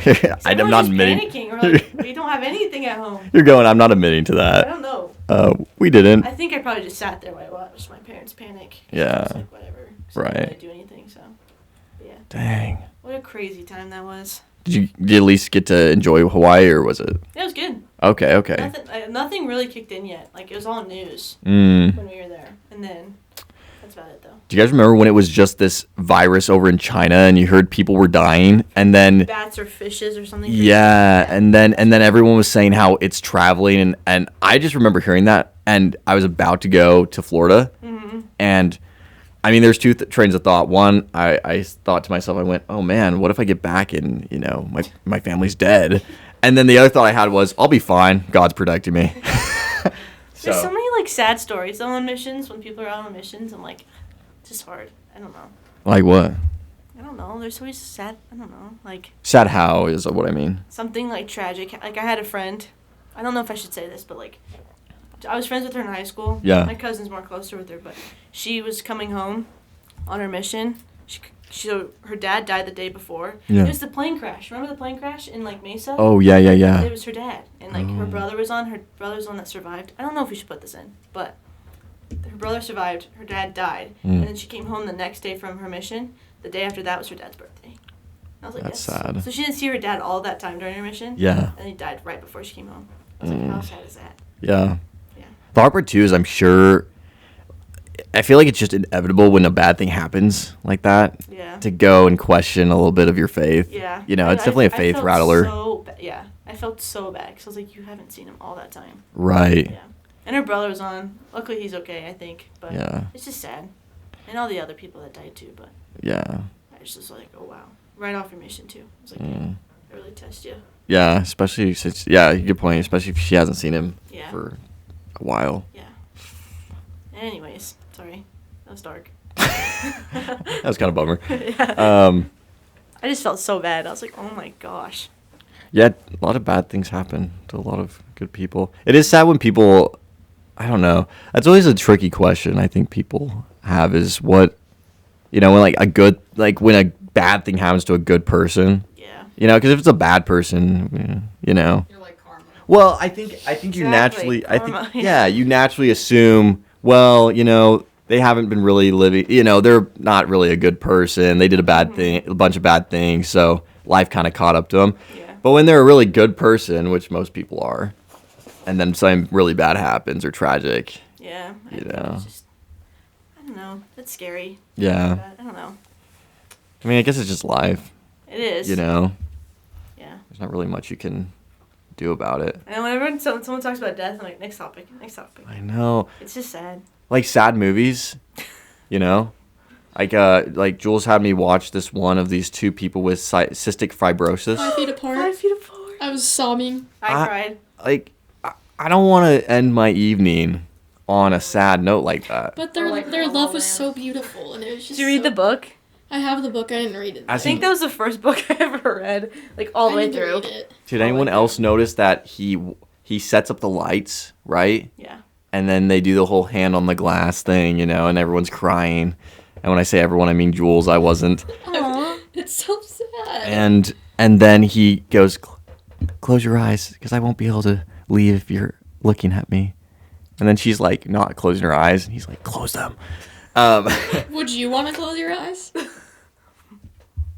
Yeah. I'm Everyone not was admitting. panicking. We're like, we don't have anything at home. You're going. I'm not admitting to I that. don't know. We didn't. I think I probably just sat there while I watched my parents panic. Yeah. I was like, whatever. 'Cause I didn't Right. really do anything. So yeah. Dang. What a crazy time that was. Did you at least get to enjoy Hawaii, or was it? It was good. Okay. Okay. Nothing really kicked in yet. Like it was all news Mm. when we were there, and then that's about it though. Do you guys remember when it was just this virus over in China, and you heard people were dying, and then Bats or fishes or something. crazy. yeah, and then everyone was saying how it's traveling, and I just remember hearing that, and I was about to go to Florida, and I mean, there's two trains of thought. One, I thought to myself, I went, oh man, what if I get back and my family's dead, and then the other thought I had was, I'll be fine. God's protecting me. There's so many like sad stories though on missions when people are out on missions. I'm like, it's just hard. I don't know. Like what? I don't know. There's always sad. I don't know. Like Sad how is what I mean. something like tragic. Like I had a friend. I don't know if I should say this, but like, I was friends with her in high school. Yeah. My cousin's more closer with her, but she was coming home on her mission. So her dad died the day before. Yeah. It was the plane crash. Remember the plane crash in like Mesa? Oh, yeah. It was her dad, and like her Oh. brother was on. Her brother's the one that survived. I don't know if we should put this in, but her brother survived. Her dad died, and then she came home the next day from her mission. The day after that was her dad's birthday. I was like, That's yes. sad. So she didn't see her dad all that time during her mission. Yeah. And he died right before she came home. I was like, how sad is that? Yeah. Yeah. The hard part, too, is I'm sure... I feel like it's just inevitable when a bad thing happens like that Yeah. to go and question a little bit of your faith. Yeah. You know, it's definitely a faith felt rattler. Yeah. I felt so bad because I was like, you haven't seen him all that time. Right. Yeah. And her brother was on. Luckily, he's okay, I think. But Yeah. it's just sad. And all the other people that died, too. But Yeah. I was just like, oh, wow. Right off your mission, too. I was like, Mm. they really test you. Yeah, especially since... Yeah, good point. Especially if she hasn't seen him Yeah. for a while. Yeah. Anyways, sorry. That was dark. That was kind of a bummer. Yeah. I just felt so bad. I was like, oh my gosh. Yeah, a lot of bad things happen to a lot of good people. It is sad when people... I don't know. That's always a tricky question I think people have is what... You know, when like a good... Like when a bad thing happens to a good person. Yeah. You know, because if it's a bad person, you know... You're like karma. Well, I think you Exactly, naturally... karma, I think, yeah. yeah, you naturally assume, well, you know... They haven't been really living, you know, they're not really a good person. They did a bad thing, a bunch of bad things, so life kind of caught up to them. Yeah. But when they're a really good person, which most people are, and then something really bad happens or tragic, Yeah. You think know. it's just, I don't know. It's scary. yeah. But I don't know. I mean, I guess it's just life, It is. you know. Yeah. There's not really much you can do about it. And whenever someone talks about death, I'm like, next topic. I know. It's just sad. Like sad movies, you know. Like Jules had me watch this one of these two people with cystic fibrosis. 5 feet apart. 5 feet apart. I was sobbing. I cried. Like, I don't want to end my evening on a sad note like that. But Or like their La La love was Land. so beautiful, and it was just. Did you read so- the book? I have the book. I didn't read it. I I think that was the first book I ever read, like all the I way need to through. read it. Did anyone else notice that he sets up the lights, right? Yeah. And then they do the whole hand on the glass thing, you know, and everyone's crying. And when I say everyone, I mean Jules. I wasn't. Aww. It's so sad. And then he goes, close your eyes, because I won't be able to leave if you're looking at me. And then she's like not closing her eyes, and he's like, close them. Would you want to close your eyes?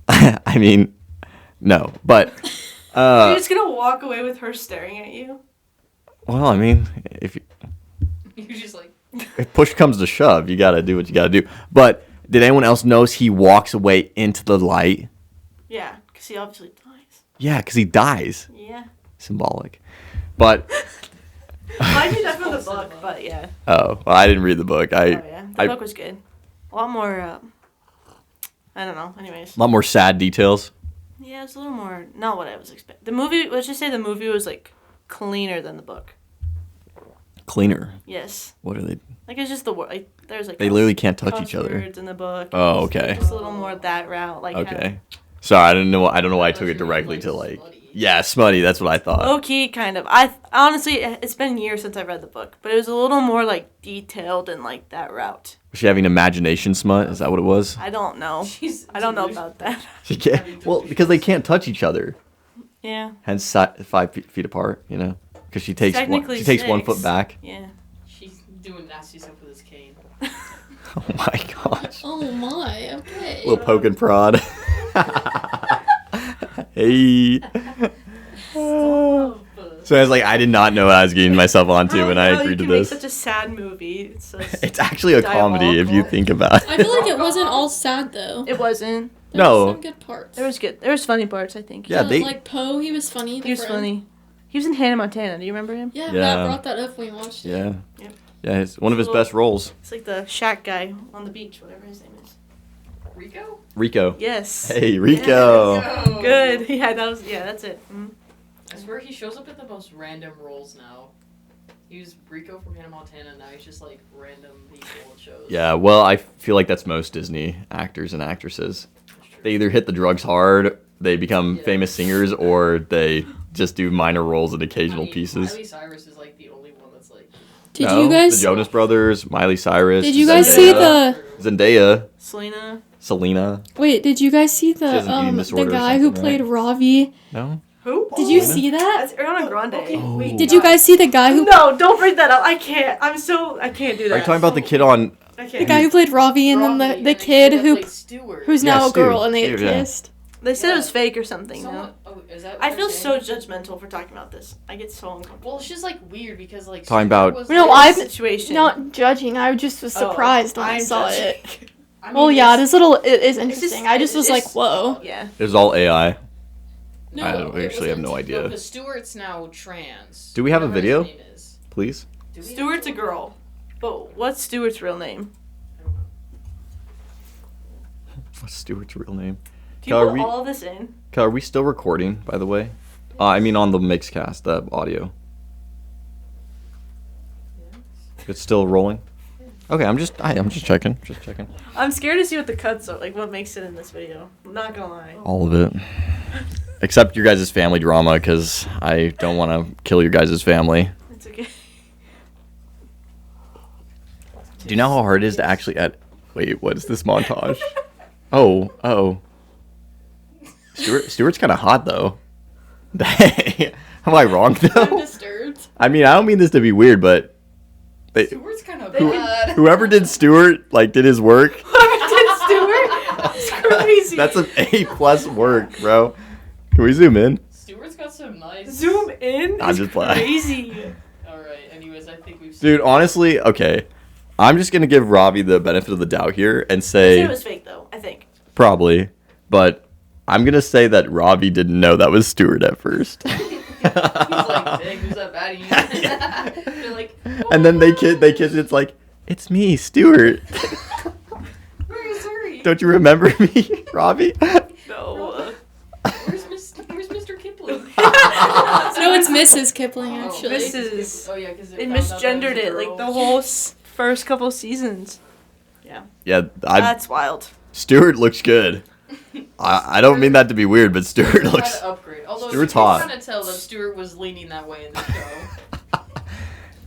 I mean, no, but You're just gonna walk away with her staring at you? well, I mean, if You're just like, push comes to shove, you gotta do what you gotta do. But did anyone else notice he walks away into the light? Yeah, because he obviously dies. Yeah, because he dies. Yeah. Symbolic. But I knew that from the book, but yeah. well, I didn't read the book. Oh yeah, the book was good. A lot more. I don't know. Anyways. A lot more sad details. Yeah, it's a little more not what I was expecting. The movie. Let's just say the movie was like cleaner than the book. Cleaner. Yes. What are they? Like it's just the word. Like there's like. They literally can't touch each cuss other. words in the book. Oh, It's okay. Just a little more that route. Like Okay. Sorry, I don't know why I took it directly to like. Yeah, smutty. That's what I thought. Low key, kind of. Honestly, it's been years since I read the book, but it was a little more like detailed and like that route. Was she having imagination smut? Is that what it was? I don't know. she's. I don't know about that. She can't. Well, because they can't touch each other. Yeah. Hence 5 feet apart. You know, because she takes Technically she takes 1 6. foot back. Yeah. She's doing nasty stuff with his cane. Oh my gosh. Oh my. Okay. Little poke and prod. Hey. So I was like, I did not know what I was getting myself onto when I agreed to you can this. make such a sad movie. It's, so It's actually a comedy if you diabolical. think about it. I feel like it wasn't all sad though. It wasn't. There No. was some good parts. There was good. There was funny parts, I think. Yeah, they- like Poe, he was funny. He was funny. He was in Hannah Montana. Do you remember him? Yeah, Yeah. Matt brought that up when we watched it. Yeah. Yep. Yeah, it's one of his best roles. It's like the shack guy on the beach, whatever his name is. Rico? Rico. Yes. Hey, Rico. Rico. Good. Yeah, that's it. I swear he shows up in the most random roles now. He was Rico from Hannah Montana, now he's just like random people in shows. Yeah, well, I feel like that's most Disney actors and actresses. That's true. They either hit the drugs hard they become famous singers or they just do minor roles in occasional pieces. Miley Cyrus is like the only one that's like. Did you guys? The Jonas Brothers, Miley Cyrus. Did you guys see the? Zendaya? Selena. Wait, did you guys see She has an eating the disorder or guy who something, played right? Ravi? No. Who? Did you see that? That's Ariana Grande. Okay, wait, Did you guys see the guy who? No, don't bring that up. I can't. I can't do that. Are you talking about the kid on? I can't. The guy who played Ravi and Robbie then and the kid who Stewart. who's Yeah, now a Stu. girl and they Stu, yeah. kissed. They said it was Yeah. fake or something. Someone, No? oh, is that what I they're feel so saying? judgmental for talking about this. I get so uncomfortable. Well, it's just like weird because like. Talking Stewart about- was, No, like, I'm situation. not judging. I just was surprised when I I'm saw judging. it. I mean, Well, yeah, it's- it is just- interesting. I just was like, it's- whoa. Yeah. It was all AI. No, I it actually have wasn't- no idea. Because Stewart's now trans. Do we have a Whatever video? his name is. Please. Do we have Stewart's a girl. But what's Stewart's real name? I don't know. What's Stuart's real name? Do you Are put we- all of this in? Are we still recording, by the way? I mean on the Mixcast, the audio. It's still rolling? Okay, I'm just checking. Just checking. I'm scared to see what the cuts are, like what makes it in this video. I'm not gonna lie. All of it. Except your guys' family drama, because I don't want to kill your guys' family. It's okay. Do you know how hard it is to actually Wait, what is this montage? Oh. Stuart's kind of hot, though. Dang. Am I wrong, I'm though? disturbed. I mean, I don't mean this to be weird, but Stewart's kind of bad. whoever did Stuart, did his work, Did Stewart? That's crazy. that's an A+ work, bro. Can we zoom in? Stewart's got some nice. Zoom in. I'm It's just playing. crazy. All right. Anyways, I think we've. Dude, honestly, okay. I'm just going to give Robbie the benefit of the doubt here and I say said it was fake though. I think. probably, but I'm going to say that Robbie didn't know that was Stuart at first. He's like, dang, who's that baddie? They're like, And then they kiss. It's like, it's me, Stuart. oh, sorry. Don't you remember me, Robbie? No. Where's Mr. Kipling? No, it's Mrs. Kipling Oh, actually. Mrs. Oh yeah, because They misgendered it like the whole first couple seasons. Yeah, That's wild. Stuart looks good. I don't mean that to be weird, but Stuart looks. upgrade. Although Stuart's you can hot. kind of tell that Stuart was leaning that way in the show.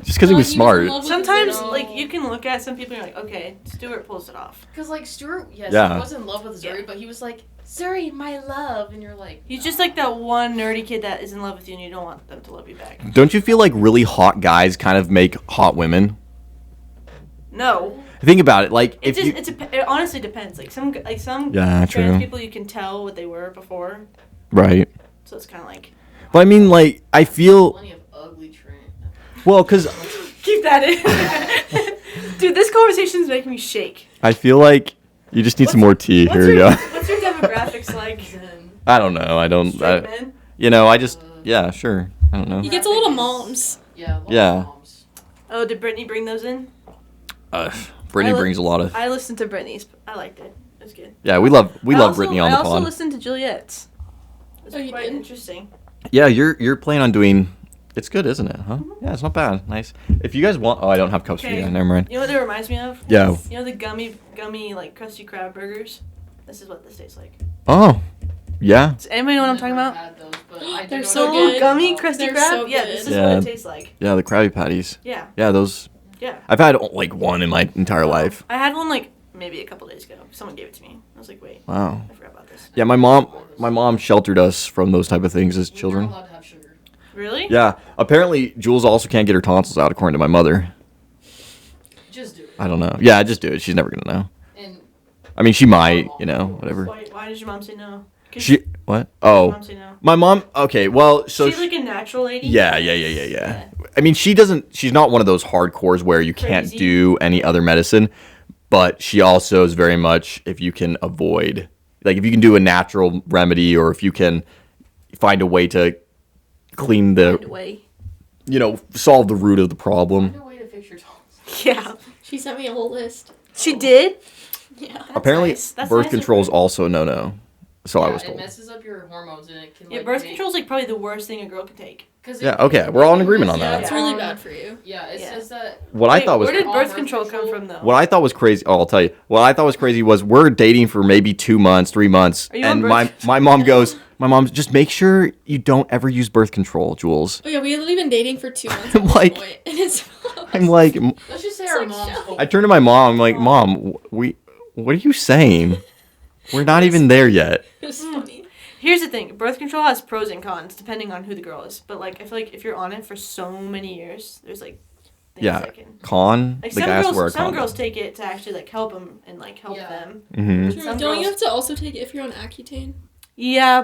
Just because he was smart. Sometimes No. like you can look at some people and you're like, okay, Stewart pulls it off. Because like Stuart, yes, Yeah. he was in love with Zuri, Yeah. but he was like, Zuri, my love, and you're like, He's just like that one nerdy kid that is in love with you and you don't want them to love you back. Don't you feel like really hot guys kind of make hot women? No. Think about it. Like, It if you. it honestly depends. Like some Yeah, trans true. people you can tell what they were before. Right. So it's kind of like But I mean, I feel. plenty of ugly Trent. Well, because keep that in. Dude, this conversation's making me shake. I feel like you just need some more tea. What's Here we your, go. What's your demographics like? Then, I don't know. I don't. Straight men? I just. Yeah, sure. I don't know. He gets a little moms. yeah, a lot of Yeah. moms. Oh, did Brittany bring those in? Brittany I li- brings a lot of. I listened to Brittany's. I liked it. It was good. Yeah, we love I Brittany on the I also pod. listened to Juliet's. It was Oh, you quite did? interesting. Yeah, you're planning on doing. It's good, isn't it? Huh? Yeah, it's not bad. Nice. If you guys want, oh, I don't have cups for you. Okay. Never mind. You know what it reminds me of? Yeah. You know the gummy like Krusty Krab burgers? This is what this tastes like. Oh, yeah. Does anybody know what I'm talking Never about? had those, but I do They're know so what Little they're good. gummy about. Krusty They're Krab? so Yeah, this is Yeah. what it tastes like. Yeah, the Krabby Patties. Yeah. Yeah, those. Yeah. I've had like one in my entire life. I had one like maybe a couple days ago. Someone gave it to me. I was like, wait, Wow. I forgot about this. Yeah, my mom sheltered us from those type of things as We're children. not allowed to have sugar. Really? Yeah. Apparently, Jules also can't get her tonsils out, according to my mother. Just do it. I don't know. Yeah, just do it. She's never gonna know. And I mean, she might. Whatever. Why did your mom say no? 'Cause She what? your Oh, mom say no? my mom. Okay, well, so She's like a natural lady. yeah. I mean, she's not one of those hardcores where you can't Crazy. do any other medicine, but she also is very much if you can avoid, like if you can do a natural remedy or if you can find a way to clean Find a the, way. solve the root of the problem. no way to fix your tonsils. Yeah. She sent me a whole list. She did? Yeah. That's Apparently, nice. That's birth nice of control is her. also no. So I Yeah, was it told. messes up your hormones and it can Yeah, like birth make- control is like probably the worst thing a girl can take. Yeah, okay, we're all in agreement on that. That's really bad for you. Yeah, it Yeah. says that. What I thought was Where did All birth birth control come control? from, though? what I thought was crazy. Oh, I'll tell you. What I thought was crazy was we're dating for maybe 2 months, 3 months, Are you on and birth my mom goes, just make sure you don't ever use birth control, Jules. Oh yeah, we had been dating for 2 months. I'm at this like- point, and it's I'm like, Let's just say It's our like mom's shut- hope. I turned to my mom. I'm like, Mom, what are you saying? We're not even there yet. it's funny. Here's the thing: birth control has pros and cons depending on who the girl is. But like, I feel like if you're on it for so many years, there's like things Yeah. that can. Like Like some I have to wear a girls, some condom. girls take it to actually like help them and like help Yeah. them. Mm-hmm. True. Some Don't you girls- have to also take it if you're on Accutane? Yeah,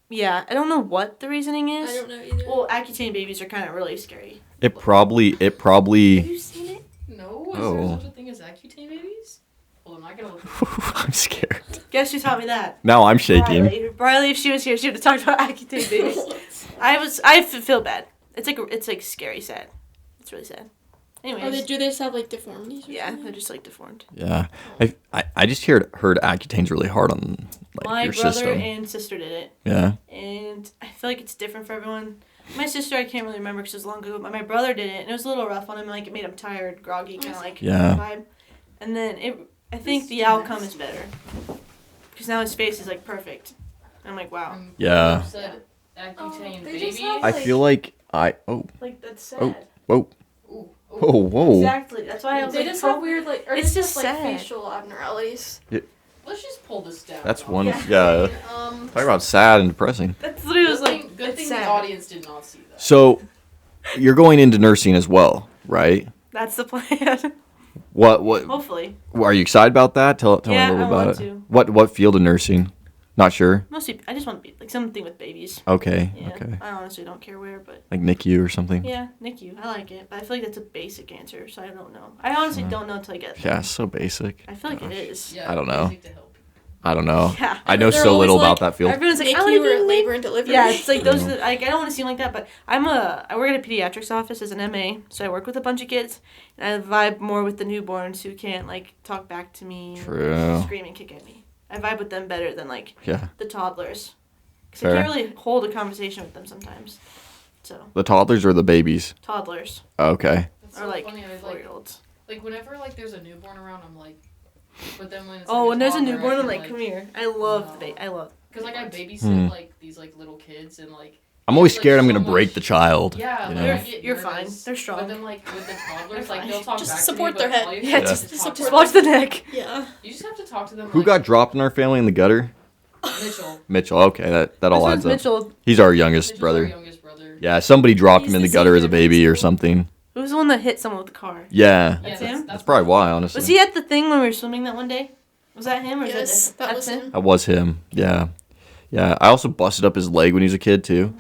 yeah. I don't know what the reasoning is. I don't know either. Well, Accutane babies are kind of really scary. It probably. Have you seen it? No, is Oh. there such a thing as Accutane babies? Well, I'm not gonna look. I'm scared. Guess who taught me that? Now I'm shaking. Briley, if she was here, she would have talked about Accutane babies. I feel bad. It's like scary sad. It's really sad. Anyways, Do they just have like deformities? Or yeah, something? they're just like deformed. Yeah, I just heard Accutane's really hard on like My your brother system. and sister did it, Yeah. and I feel like it's different for everyone. My sister, I can't really remember because it was long ago, but my brother did it, and it was a little rough on him. Like, it made him tired, groggy, kind of like Yeah. vibe. And then I think the outcome is better because now his face is like perfect. And I'm like, wow, Yeah. Said Accutane they baby. just have- I feel like like that's sad. Oh. whoa Ooh, whoa. Exactly. That's why I was They like, just have weird like, or It's it's just just like sad. facial abnormalities. Let's just pull this down. That's one. Yeah. Yeah. Talk about sad and depressing. That's what it was Good like. thing, good it's thing sad. the audience did not see that. So, you're going into nursing as well, right? That's the plan. What Hopefully. are you excited about that? Tell me Yeah, a little I about want it. to. What field of nursing? Not sure. Mostly, I just want to be like something with babies. Okay. Yeah. Okay. I honestly don't care where, but Like NICU or something. yeah, NICU. I like it, but I feel like that's a basic answer, so I don't know. I honestly don't know until I get. Yeah, it's so basic. I feel like Gosh. it is. Yeah, I don't know. basic to help. I don't know. Yeah. I know They're so always little like, about that field. Everyone's like, I NICU want to or be labor and delivery. Yeah, it's like those. Mhm. Like I don't want to seem like that, but I work at a pediatrics office as an MA, so I work with a bunch of kids, and I vibe more with the newborns who can't like talk back to me, True. scream and kick at me. I vibe with them better than like Yeah. the toddlers, because Fair. I can't really hold a conversation with them sometimes. So The toddlers or the babies? toddlers Okay. That's or so like funny. I was 4-year-olds. like whenever like there's a newborn around, I'm like, but then when it's Oh, like, when there's a toddler, newborn, I I'm feel like, come here. I love the I love. Because like I babysit Hmm. like these like little kids and like. I'm always like, scared I'm so gonna break much- the child. Yeah, you like, know? I get You're fine. nervous, They're strong. But then like with the toddlers, They're like fine. they'll talk Just back support to me, their but head. all you Yeah, have to just do is support talk to Just them. watch the neck. Yeah. You just have to talk to them. Who like, got dropped in our family in the gutter? Mitchell? Mitchell. Okay, that all This adds one's up. Mitchell. He's our youngest Mitchell's brother. Our youngest brother. Yeah, somebody dropped He's him in the the gutter as a senior in baby or school. something. Who's the one that hit someone with the car? Yeah. Yeah, That's him? That's probably why, honestly. Was he at the thing when we were swimming that one day? Was that him or Yes, that that was him. That was him. Yeah. Yeah. I also busted up his leg when he was a kid too.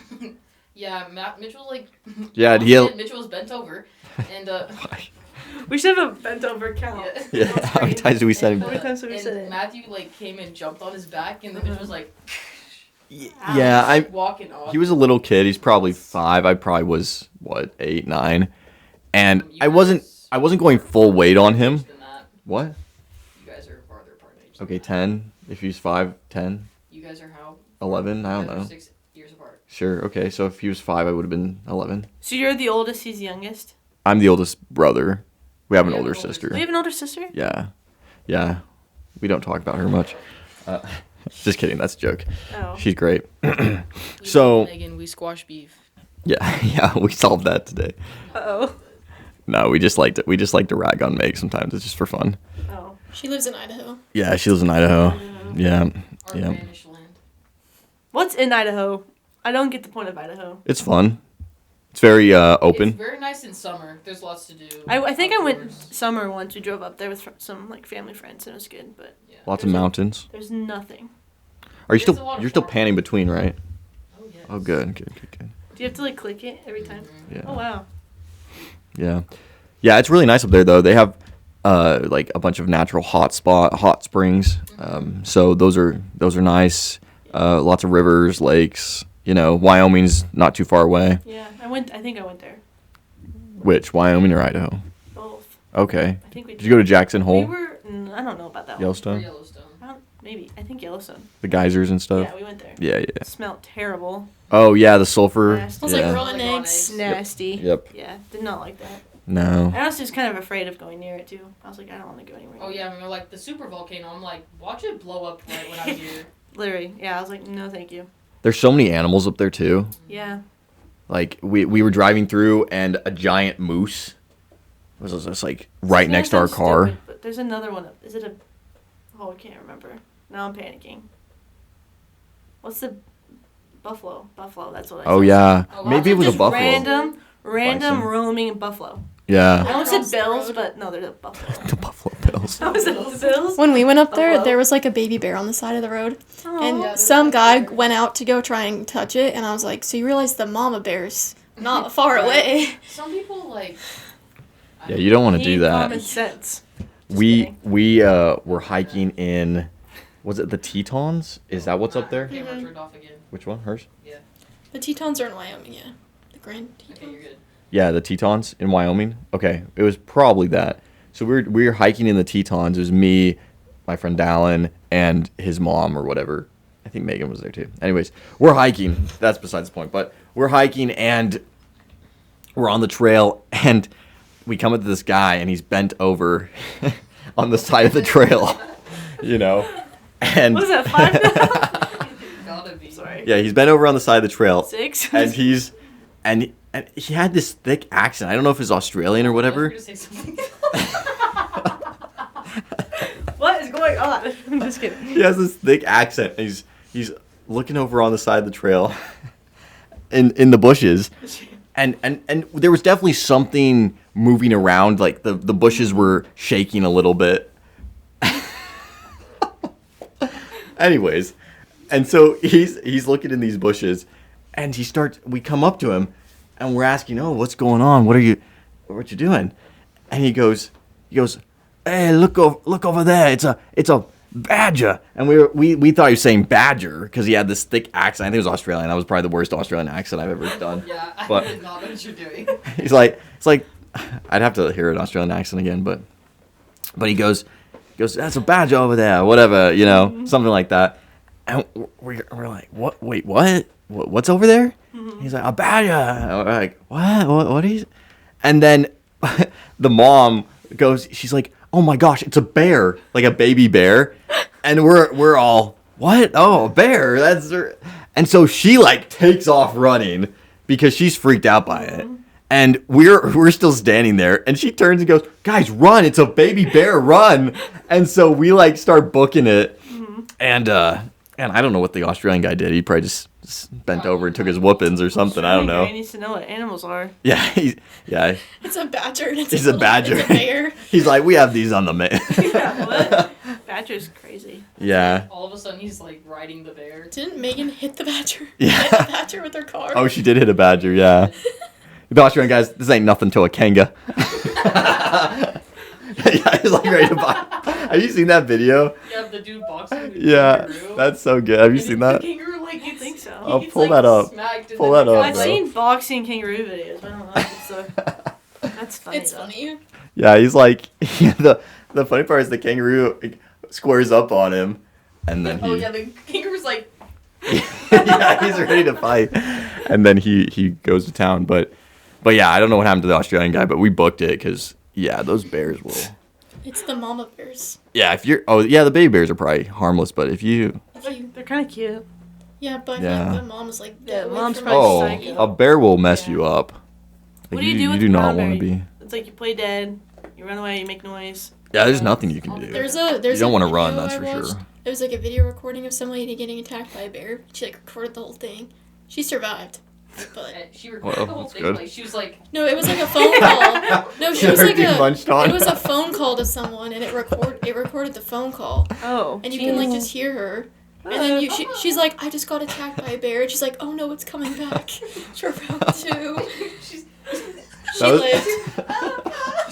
Yeah, Mitchell like. Yeah, one he- kid, Mitchell was bent over, and We should have a bent over count. yeah. Yeah. How many times did we say And, him? How many times have we and said it? Matthew like came and jumped on his back, and then Mitchell was like, Yeah, like, walking off. he was a little kid. He's probably 5. I probably was 8, 9, and You I wasn't going full weight on him. than that. What? You guys are farther apart in age. than Okay, that. 10. If he's 5, 10, You guys are how? 11. I don't You guys are know. 6 years apart. Sure. Okay, so if he was 5, I would have been 11. So you're the oldest, he's the youngest? I'm the oldest brother. We have an older sister. We have an older sister? Yeah. Yeah. We don't talk about her much. Just kidding. That's a joke. Oh. She's great. We So- love Megan, we squash beef. Yeah. Yeah. We solved that today. Uh-oh. No, we just like to rag on Meg sometimes. It's just for fun. Oh. She lives in Idaho. Yeah. She lives in Idaho. Yeah. Our Yeah. vanished land. What's in Idaho? I don't get the point of Idaho. It's fun. It's very open. It's very nice in summer. There's lots to do. I think I went outdoors. summer once. We drove up there with some like family friends and it was good, but Yeah. Lots of mountains. there's nothing. Are you There's a still lot of you're still farm. panning between, right? Oh, yes. Oh, good. Good. Good. Good. Do you have to like click it every time? Yeah. Oh wow. Yeah. Yeah, it's really nice up there though. They have like a bunch of natural hot springs. So those are nice. Lots of rivers, lakes. You know, Wyoming's not too far away. Yeah, I think I went there. Which, Wyoming or Idaho? Both. Okay. I think we Did you go to Jackson We Hole? were. I don't know about that one. Yellowstone? Yellowstone. maybe. I think Yellowstone. The geysers and stuff. Yeah, we went there. Yeah, yeah. It smelled terrible. Oh yeah, the sulfur. Nasty. Smells like Yeah. rotten Like raw eggs. eggs. Nasty. Yep. Yeah, did not like that. No. I honestly was kind of afraid of going near it too. I was like, I don't want to go anywhere. Oh yeah, I mean, like the super volcano. I'm like, watch it blow up right when I'm here. Literally, yeah. I was like, no, thank you. There's so many animals up there too. Yeah. Like we were driving through and a giant moose was just like right next to our Sounds car. stupid, but there's another one. Is it a? Oh, I can't remember. Now I'm panicking. What's the buffalo? Buffalo. That's what I. Oh said. yeah, Oh, maybe it was a Just buffalo. Random Bison. roaming buffalo. I Yeah, almost said Across the bills, road. but no, there's a buffalo. the buffalo bills. I was the bills. When we went up there, Buffalo? there was like a baby bear on the side of the road. Oh. And Yeah, there's some like guy bears. went out to go try and touch it, and I was like, so you realize the mama bear's not far away. Some people like. Yeah, you don't want to do Need that. Common sense. Just We kidding. were hiking in, was it the Tetons? Is that what's up there? Camera turned off again. Which one? Hers? The Tetons are in Wyoming, yeah. The Grand Okay, you're Tetons. good. Yeah, the Tetons in Wyoming. Okay, it was probably that. So we were hiking in the Tetons. It was me, my friend Dallin, and his mom or whatever. I think Megan was there too. Anyways, we're hiking. That's besides the point. But we're hiking and we're on the trail and we come up to this guy and he's bent over on the side of the trail, you know. And What is that? 5 now? Gotta be. Sorry. yeah, he's bent over on the side of the trail 6. and and he had this thick accent. I don't know if it's Australian or whatever. I was gonna say something. What is going on? I'm just kidding. He has this thick accent. And he's looking over on the side of the trail, in the bushes, and there was definitely something moving around. Like the bushes were shaking a little bit. Anyways, and so he's looking in these bushes, and we come up to him, and we're asking, oh, what's going on? What you doing? And he goes, hey, look over there. It's a badger. And we thought he was saying badger because he had this thick accent. I think it was Australian. That was probably the worst Australian accent I've ever done. Yeah, I But- did not know what you're doing. It's like I'd have to hear an Australian accent again, but he goes, that's a badger over there, whatever, you know, something like that. And we're like, what? Wait, what? What's over there? He's like, a badger. And we're like, what is? And then the mom goes, she's like, oh my gosh, it's a bear, like a baby bear. And we're all, what? Oh, a bear. That's her. And so she like takes off running because she's freaked out by it. And we're still standing there, and she turns and goes, guys, run, it's a baby bear, run. And so we like start booking it. And I don't know what the Australian guy did. He probably just bent over and took his whoopings or something. I don't know. He needs to know what animals are. Yeah, yeah. It's a badger. And it's He's a little- badger. It's a bear. He's like, we have these on the main. Yeah, what? Badger's crazy. Yeah. All of a sudden, he's like riding the bear. Didn't Megan hit the badger? Yeah. Hit the badger with her car. Oh, she did hit a badger, yeah. The Australian guys, this ain't nothing to a kanga. Yeah, he's like ready to buy. Have you seen that video? Yeah, the dude boxing. The Yeah, kangaroo. that's so good. Have you And seen the that? kangaroo, like, I think so. Oh, gets, pull like, that up. smacked and Pull then that the up, I've guy's bro. seen boxing kangaroo videos, but I don't know if it's that's funny. It's though. funny. Yeah, he's like, the funny part is the kangaroo squares up on him, and then Oh he, yeah, the kangaroo's like, yeah, he's ready to fight, and then he goes to town. But yeah, I don't know what happened to the Australian guy, but we booked it because yeah, those bears will. It's the mama bears. Yeah, the baby bears are probably harmless, but if you, If you, They're kind of cute. yeah, but Yeah. the mom is like, Yeah, get away mom's from probably me. psycho. a bear will mess Yeah. you up. Like, What do you do with do the not brown want to bear? be. It's like you play dead, you run away, you make noise. Yeah, there's nothing you can do. There's You a don't want to video run, that's I for watched. sure. It was like a video recording of some lady getting attacked by a bear. She like recorded the whole thing. She survived, but she recorded Well, the whole that's thing. good. Like, she was like, no, it was like a phone call. No, she was like Getting munched on. it was a phone call to someone, and it recorded the phone call, Oh. and you can like just hear her. And then she's like, I just got attacked by a bear. And she's like, oh no, it's coming back for round 2. she's. She That was- lived.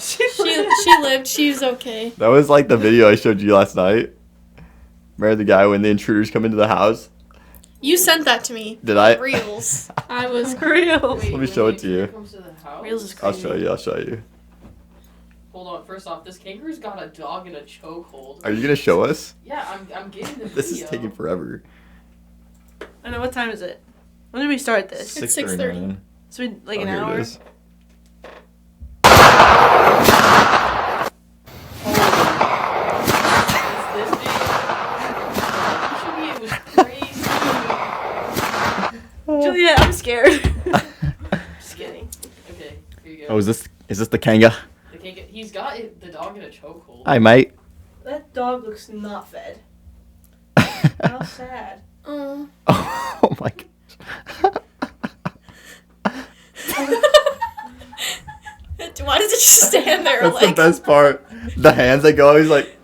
She lived. She's okay. That was like the video I showed you last night. Remember the guy when the intruders come into the house? You sent that to me. Did I? Reels. I was. Real. Wait, me when show the it to you. intruder comes to the house? Reels is I'll crazy. show you. Hold on. First off, this kangaroo's got a dog in a chokehold. Are you gonna show us? Yeah, I'm getting the video. This is taking forever. I know, what time is it? When did we start this? It's 6:30. So we, like an hour? It is. This big? It was crazy. Juliet, I'm scared. Just kidding. Okay, here you go. Oh, is this the kanga? He's got the dog in a chokehold. Hi, mate. That dog looks not fed. How sad. Oh. Oh my gosh. Why does it just stand there? That's like, the best part. The hands that go. He's like,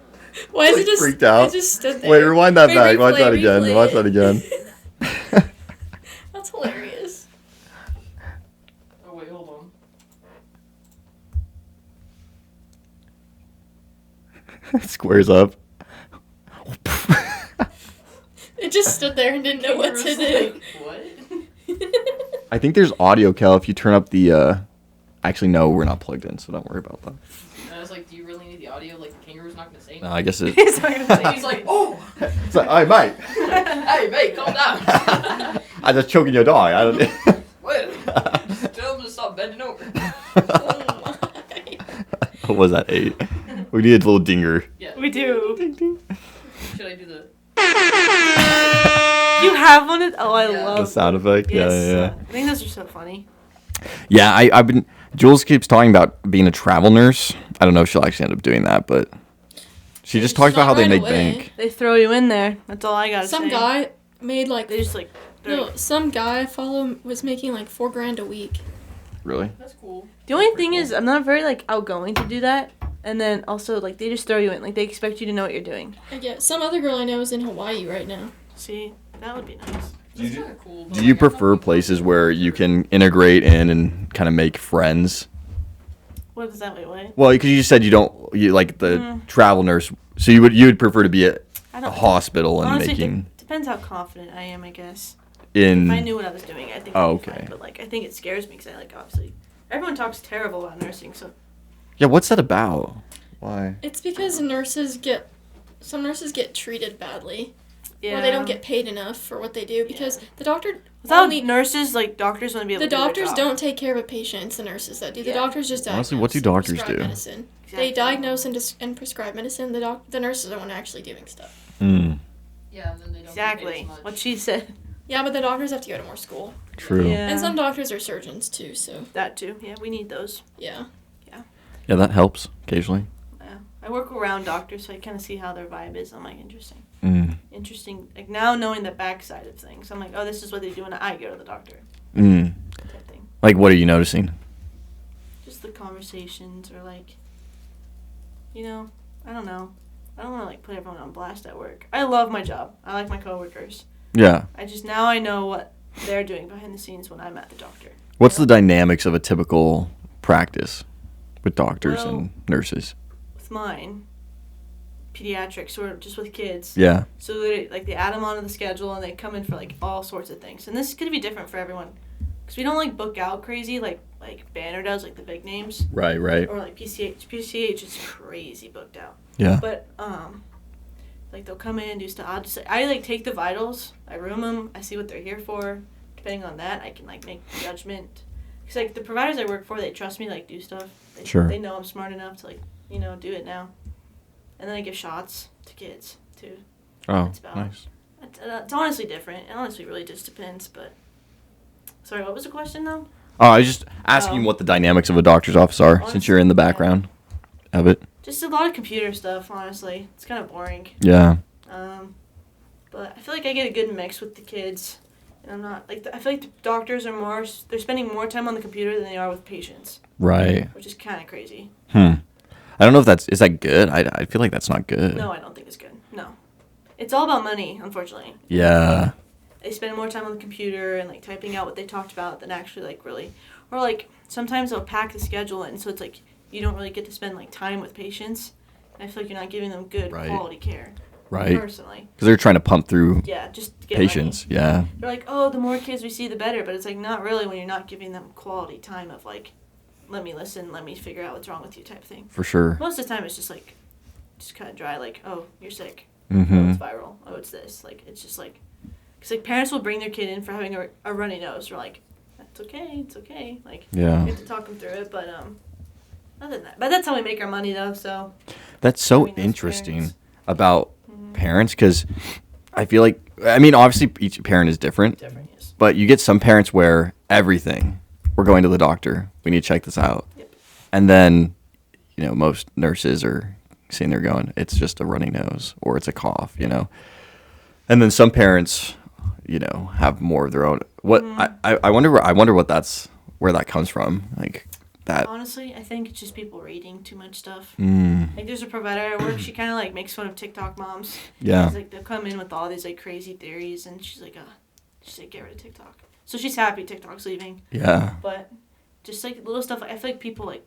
why is like it just freaked out. It just stood there. wait, rewind that Wait, back. Watch replay, that again. replay. Watch that again. That's hilarious. Oh wait, hold on. Squares up. It just stood there and didn't know what to do. Like, what? I think there's audio, Kel, if you turn up the. Actually, no, we're not plugged in, so don't worry about that. And I was like, do you really need the audio? Like, the kangaroo's not gonna say No, anything. I guess it. He's not gonna say He's like, oh! It's like, hey, mate. Hey, mate, calm down. I just choking your dog. I don't. Wait, tell him to stop bending over. Oh my. What was that? 8. We need a little dinger. Yeah. We do. Ding, ding. Should I do the... You have one? Oh, I Yeah. love The sound effect. Yes. Yeah. I think those are so funny. Yeah, I've been. Jules keeps talking about being a travel nurse. I don't know if she'll actually end up doing that, but she just talks about how they Not make right away. bank. They throw you in there. That's all I gotta say. Some guy made like They just like. no, some guy I follow was making like $4,000 a week. Really? That's cool. The only thing is, I'm not very like outgoing to do that. And then also like they just throw you in. Like they expect you to know what you're doing. I get some other girl I know is in Hawaii right now. See, that would be nice. That's kind of cool. but, Do you like, I'm prefer not- places where you can integrate in and kind of make friends? What is that? Wait. Well, because you just said you like the Mm. travel nurse, so you would prefer to be at I a don't. hospital and Honestly, making depends how confident I am, I guess. in. If I knew what I was doing, I think. Oh, I'd be okay. fine. But like, I think it scares me because I like obviously everyone talks terrible about nursing. So Yeah, what's that about? Why? It's because some nurses get treated badly. yeah, Or they don't get paid enough for what they do because the doctor Without only nurses, like doctors want to be able the to do their doctors job. don't take care of a patient. It's the nurses that do. The Yeah. doctors just diagnose. Honestly, what do and doctors prescribe do? Medicine. Exactly. They diagnose and prescribe medicine. The nurses are the one actually doing stuff. Mm, Yeah, and then they don't get paid Exactly as much. what she said. Yeah, but the doctors have to go to more school. true. Yeah. Yeah. And some doctors are surgeons too, so That too. Yeah, we need those. yeah. that helps occasionally. Yeah. I work around doctors, so I kind of see how their vibe is. I'm like, interesting. Mm. Interesting. Like now knowing the backside of things, I'm like, oh, this is what they do when I go to the doctor. Mm. Type thing. Like, what are you noticing? Just the conversations, or like, you know, I don't know. I don't want to like put everyone on blast at work. I love my job. I like my coworkers. Yeah. I just now I know what they're doing behind the scenes when I'm at the doctor. What's the dynamics of a typical practice with doctors Well- and nurses? With mine, pediatrics or just with kids. Yeah. So they, like they add them onto the schedule and they come in for like all sorts of things. And this is gonna be different for everyone, because we don't like book out crazy like Banner does, like the big names, Right. Right. or like PCH. PCH is crazy booked out. Yeah. But like they'll come in and do stuff. I like take the vitals, I room them, I see what they're here for. Depending on that, I can like make a judgment. Cause like the providers I work for, they trust me to like do stuff. Sure. They know I'm smart enough to like do it now. And then I give shots to kids too. Oh, That's about- nice. It's honestly different. It honestly really just depends. But sorry, what was the question though? Oh, I was just asking Oh. what the dynamics of a doctor's office are, since you're in the background of it. Just a lot of computer stuff. Honestly, it's kind of boring. Yeah. But I feel like I get a good mix with the kids, and I'm not like I feel like the doctors are they're spending more time on the computer than they are with patients, Right. which is kind of crazy. I don't know if is that good? I feel like that's not good. No, I don't think it's good. No, it's all about money, unfortunately. Yeah. They spend more time on the computer and like typing out what they talked about than actually like really, or like sometimes they'll pack the schedule in, so it's like you don't really get to spend like time with patients, and I feel like you're not giving them good Right. quality care. Right. Personally, Because they're trying to pump through yeah, just to get patients. money. Yeah. They're like, oh, the more kids we see, the better, but it's like not really when you're not giving them quality time of like let me listen, let me figure out what's wrong with you type thing. For sure. Most of the time it's just like, just kind of dry, like, oh, you're sick. Mm-hmm. Oh, it's viral. Oh, it's this. Like, it's just like, because like parents will bring their kid in for having a runny nose. We're like, that's okay, it's okay. Like, Yeah. we have to talk them through it, but other than that. But that's how we make our money though, so. That's so Having those interesting parents. about parents, because I feel like, I mean, obviously each parent is different, Different, yes. but you get some parents where everything, we're going to the doctor, we need to check this out. Yep. And then, you know, most nurses are sitting there going, it's just a runny nose or it's a cough, you know. And then some parents, you know, have more of their own. What I wonder where that comes from, like that. Honestly, I think it's just people reading too much stuff. Mm, Like, there's a provider at work, she kind of, like, makes fun of TikTok moms. yeah. She's like, they'll come in with all these, like, crazy theories, and she's like, get rid of TikTok. So she's happy TikTok's leaving. Yeah. But just, like, little stuff, like, I feel like people, like,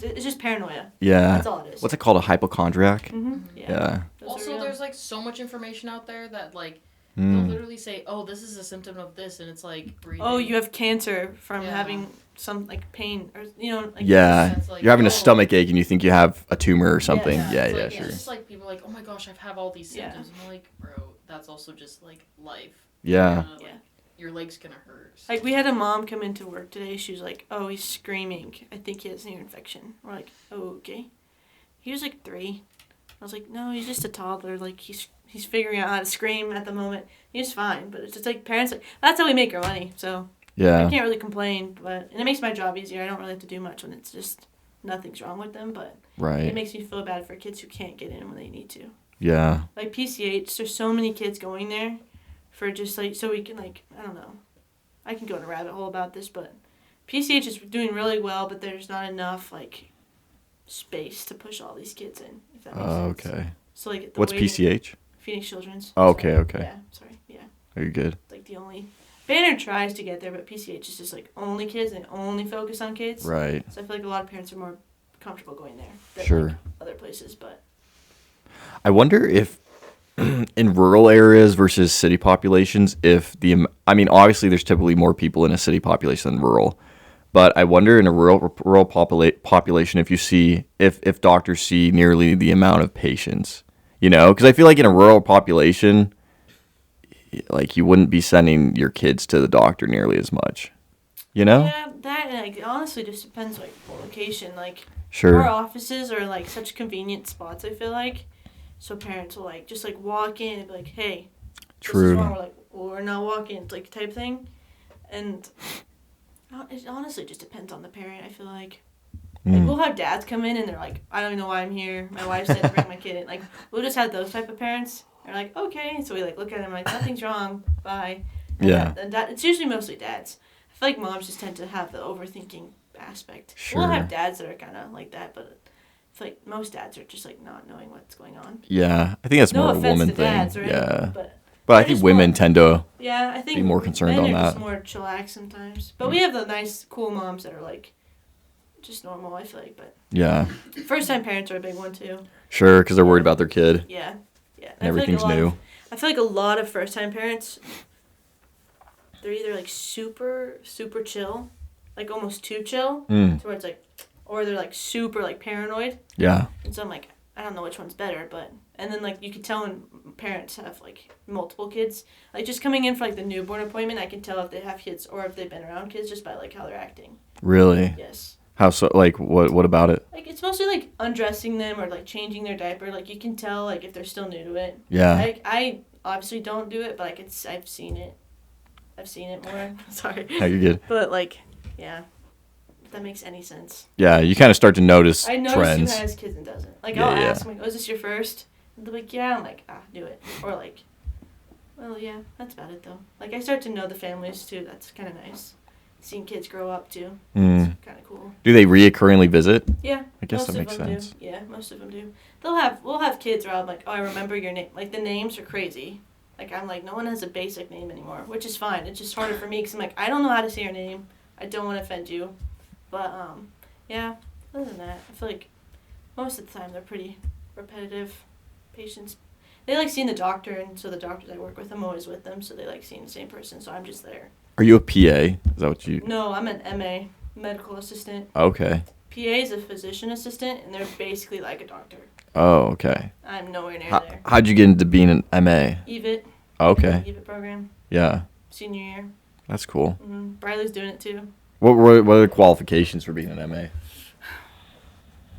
it's just paranoia. Yeah. That's all it is. What's it called? A hypochondriac? Mm-hmm. Yeah. Those are Also, real. there's like so much information out there that like they'll Mm. literally say, "Oh, this is a symptom of this," and it's like breathing. Oh, you have cancer from Yeah. having some, like, pain, or, you know, like. Yeah. That's like, You're having a oh. stomach ache and you think you have a tumor or something. Yeah. Yeah, It's yeah, like, sure. It's just like people are like, "Oh my gosh, I have all these Yeah. symptoms." And I'm like, bro, that's also just like life. Yeah. Like, Yeah. Your leg's gonna hurt. Like, we had a mom come into work today. She was like, oh, he's screaming. I think he has an ear infection. We're like, oh, okay. He was like 3. I was like, no, he's just a toddler. Like, he's figuring out how to scream at the moment. He's fine. But it's just like parents, like, that's how we make our money. So I Yeah. can't really complain. And it makes my job easier. I don't really have to do much when it's just nothing's wrong with them. But it Right. makes me feel bad for kids who can't get in when they need to. Yeah. Like, PCH, there's so many kids going there for just, like, so we can, like, I don't know. I can go in a rabbit hole about this, but PCH is doing really well, but there's not enough, like, space to push all these kids in, if that makes sense. Okay. So, like, the What's waiting- PCH? Phoenix Children's. Oh, okay, Sorry. okay. Yeah, sorry, yeah. Are you good? Like, the only... Banner tries to get there, but PCH is just, like, only kids and only focus on kids. Right. So I feel like a lot of parents are more comfortable going there than, Sure. like, other places, but... I wonder if in rural areas versus city populations, if I mean, obviously there's typically more people in a city population than rural, but I wonder in a rural population if you see, if doctors see nearly the amount of patients, you know, because I feel like in a rural population, like you wouldn't be sending your kids to the doctor nearly as much, you know? Yeah, that, like, honestly just depends, like, the location, like... Sure. Our offices are, like, such convenient spots, I feel like. So parents will, like, just, like, walk in and be like, hey, True. this is wrong. We're like, well, we're not walking, like, type thing. And it honestly just depends on the parent, I feel like. Like, we'll have dads come in and they're like, I don't even know why I'm here. My wife said to bring my kid in. Like, we'll just have those type of parents. They're like, okay. So we, like, look at them like, nothing's wrong. Bye. And Yeah. it's usually mostly dads. I feel like moms just tend to have the overthinking aspect. Sure. We'll have dads that are kind of like that, but I feel like most dads are just, like, not knowing what's going on. Yeah, I think that's No more a offense woman to thing. dads, right? Yeah. But I they're think just women more- tend to. yeah, I think Be more concerned men on are just that. more chillax sometimes. But we have the nice, cool moms that are, like, just normal, I feel like. But Yeah. first-time parents are a big one, too. Sure, because they're worried about their kid. Yeah. Yeah. And everything's new. I feel like a lot of first-time parents, they're either, like, super, super chill, like, almost too chill, Mm. to where it's, like, or they're, like, super, like, paranoid. Yeah. And so I'm like, I don't know which one's better, but... And then, like, you can tell when parents have, like, multiple kids. Like, just coming in for, like, the newborn appointment, I can tell if they have kids or if they've been around kids just by, like, how they're acting. Really? Yes. How so? Like, what about it? Like, it's mostly, like, undressing them or, like, changing their diaper. Like, you can tell, like, if they're still new to it. Yeah. I obviously don't do it, but I've seen it. I've seen it more. Sorry. Yeah, you're good. But, like, yeah. If that makes any sense. Yeah, you kind of start to notice I notice trends. who has kids and doesn't. Like, Yeah, I'll yeah. ask them, like, oh, is this your first? And they're like, yeah. I'm like, do it. Or, like, well, yeah, that's about it, though. Like, I start to know the families, too. That's kind of nice. Seeing kids grow up, too. Mm. It's kind of cool. Do they reoccurringly visit? Yeah. I guess most that of makes them sense. Do. Yeah, most of them do. We'll have kids where I'm like, oh, I remember your name. Like, the names are crazy. Like, I'm like, no one has a basic name anymore, which is fine. It's just harder for me because I'm like, I don't know how to say your name. I don't want to offend you. But, yeah, other than that, I feel like most of the time they're pretty repetitive patients. They like seeing the doctor, and so the doctors I work with, I'm always with them, so they like seeing the same person, so I'm just there. Are you a PA? Is that what you... No, I'm an MA. medical assistant. Okay. PA is a physician assistant, and they're basically like a doctor. Oh, okay. I'm nowhere near there. How'd you get into being an MA? EVIT. Okay. EVIT program. Yeah. Senior year. That's cool. Mm-hmm. Briley's doing it too. What are the qualifications for being an MA?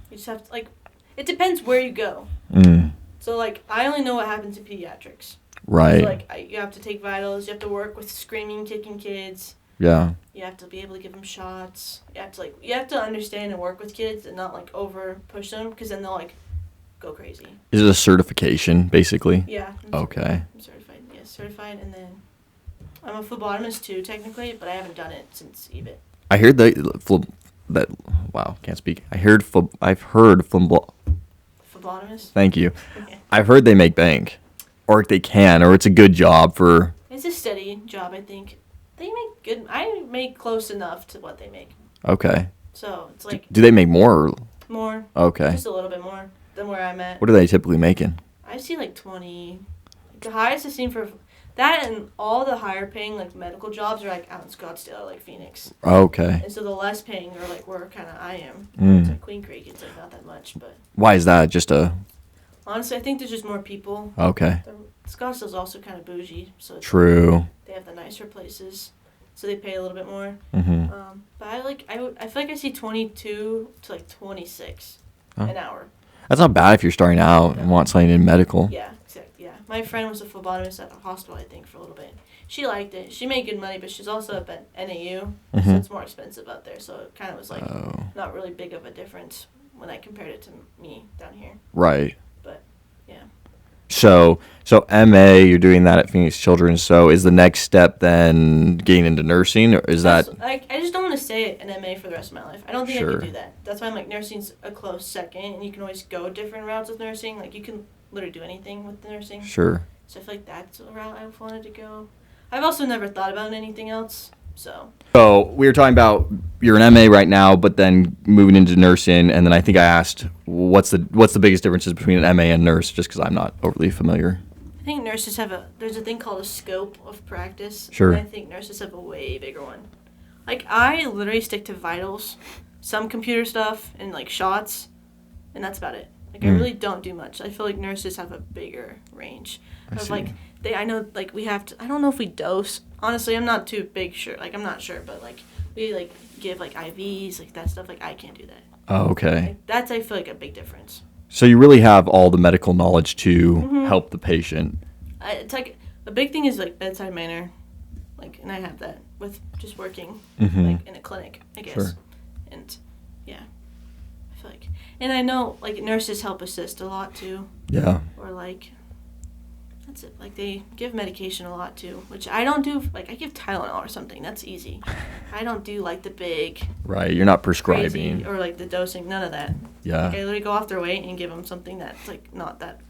You just have to, like, it depends where you go. Mm. So, like, I only know what happens in pediatrics. Right. So, like, you have to take vitals. You have to work with screaming, kicking kids. Yeah. You have to be able to give them shots. You have to understand and work with kids and not, like, over push them because then they'll, like, go crazy. Is it a certification, basically? Yeah. Okay. I'm certified. Yes, certified. And then I'm a phlebotomist too, technically, but I haven't done it since EVIT. I heard can't speak. I've heard Phlebotomist? Thank you. Okay. I've heard they make bank, or they can, or it's a good job for. It's a steady job, I think. They make good. I make close enough to what they make. Okay. So it's like Do they make more? more. Okay. Just a little bit more than where I'm at. What are they typically making? I see like 20. The highest I've seen for that and all the higher paying like medical jobs are like out in Scottsdale, like Phoenix. Okay. And so the less paying are like where kind of I am. It's like Queen Creek. It's like not that much, but Why is that? Just a. honestly, I think there's just more people. Okay. Scottsdale's also kind of bougie, so it's True. they have the nicer places, so they pay a little bit more. Mm-hmm. But I feel like I see 22 to like 26 an hour. That's not bad if you're starting out and want something in medical. Yeah, exactly. Yeah, my friend was a phlebotomist at a hospital, I think, for a little bit. She liked it. She made good money, but she's also up at NAU, so it's more expensive out there. So it kind of was like not really big of a difference when I compared it to me down here. Right. But yeah. So MA, you're doing that at Phoenix Children's. So is the next step then getting into nursing, or is that? I just don't want to stay an MA for the rest of my life. I don't think I Sure. could do that. That's why I'm like nursing's a close second, and you can always go different routes with nursing. Like you can literally do anything with the nursing. Sure. So I feel like that's a route I've wanted to go. I've also never thought about anything else. So We were talking about you're an MA right now, but then moving into nursing, and then I think I asked what's the biggest differences between an MA and nurse, just because I'm not overly familiar. I think nurses there's a thing called a scope of practice. Sure. And I think nurses have a way bigger one. Like I literally stick to vitals, some computer stuff, and like shots, and that's about it. Like I really don't do much. I feel like nurses have a bigger range of like I know like we have to. I don't know if we dose. Honestly, I'm not too big sure. Like I'm not sure, but like we like give like IVs, like that stuff. Like I can't do that. Oh, okay. Like, that's I feel like a big difference. So you really have all the medical knowledge to help the patient. It's like a big thing is like bedside manner, like, and I have that with just working like in a clinic, I guess. Sure. And yeah, I feel like, and I know like nurses help assist a lot too, Yeah. or like that's it. Like they give medication a lot too, which I don't do. Like I give Tylenol or something. That's easy. I don't do like the big Right. You're not crazy prescribing. or like the dosing. None of that. Yeah. Like I literally go off their weight and give them something that's like not that.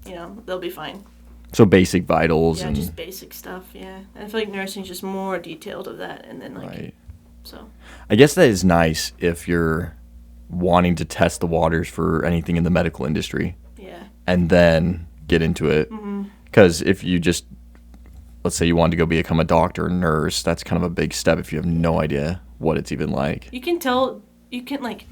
They'll be fine. So basic vitals Yeah, and. just basic stuff, yeah. I feel like nursing's just more detailed of that, and then, like, Right. so. I guess that is nice if you're wanting to test the waters for anything in the medical industry Yeah. and then get into it. Because if you just, let's say you wanted to become a doctor or nurse, that's kind of a big step if you have no idea what it's even like. You can tell, like,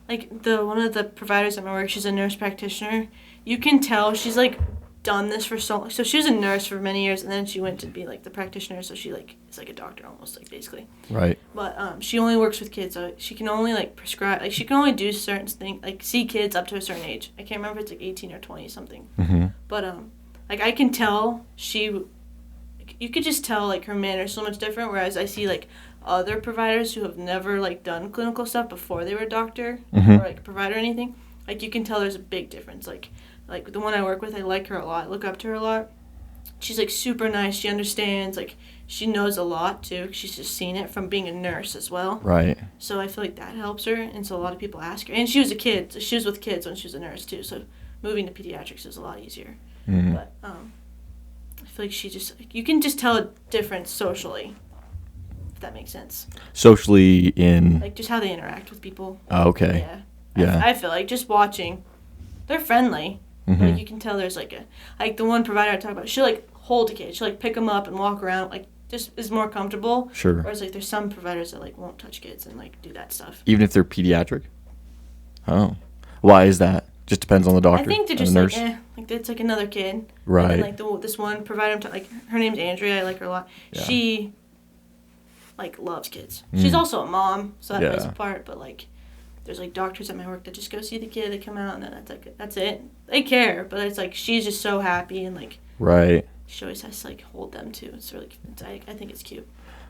one of the providers at my work, she's a nurse practitioner. You can tell she's, like, done this for so long. So she was a nurse for many years, and then she went to be, like, the practitioner, so she, like, is like a doctor almost, like, basically. Right. But she only works with kids, so she can only, like, prescribe, like, she can only do certain things, like, see kids up to a certain age. I can't remember if it's, like, 18 or 20 something. But, like, I can tell you could just tell, like, her manner's so much different, whereas I see, like, other providers who have never, like, done clinical stuff before they were a doctor or, like, a provider or anything. Like, you can tell there's a big difference. Like the one I work with, I like her a lot. I look up to her a lot. She's, like, super nice. She understands. Like, she knows a lot, too. She's just seen it from being a nurse as well. Right. So I feel like that helps her. And so a lot of people ask her. And she was a kid. So she was with kids when she was a nurse, too. So moving to pediatrics is a lot easier. But I feel like she just, like, you can just tell a difference socially, if that makes sense. Socially in. Like, just how they interact with people. Oh, okay. Yeah. Yeah. I feel like just watching, they're friendly. Like, you can tell there's, like, the one provider I talk about, she'll, like, hold a kid. She'll, like, pick them up and walk around, like, just is more comfortable. Sure. Whereas like there's some providers that like won't touch kids and like do that stuff. Even if they're pediatric? Oh. Why is that? Just depends on the doctor. I think they're and just the like, nurse. like it's like another kid. Right. And then like this one provider, like her name's Andrea. I like her a lot. Yeah. She like loves kids. She's also a mom, so that plays Yeah. a part. But like, there's like doctors at my work that just go see the kid. They come out and then that's it. They care, but it's like she's just so happy and like. Right. She always has to like hold them too. It's really, I think it's cute.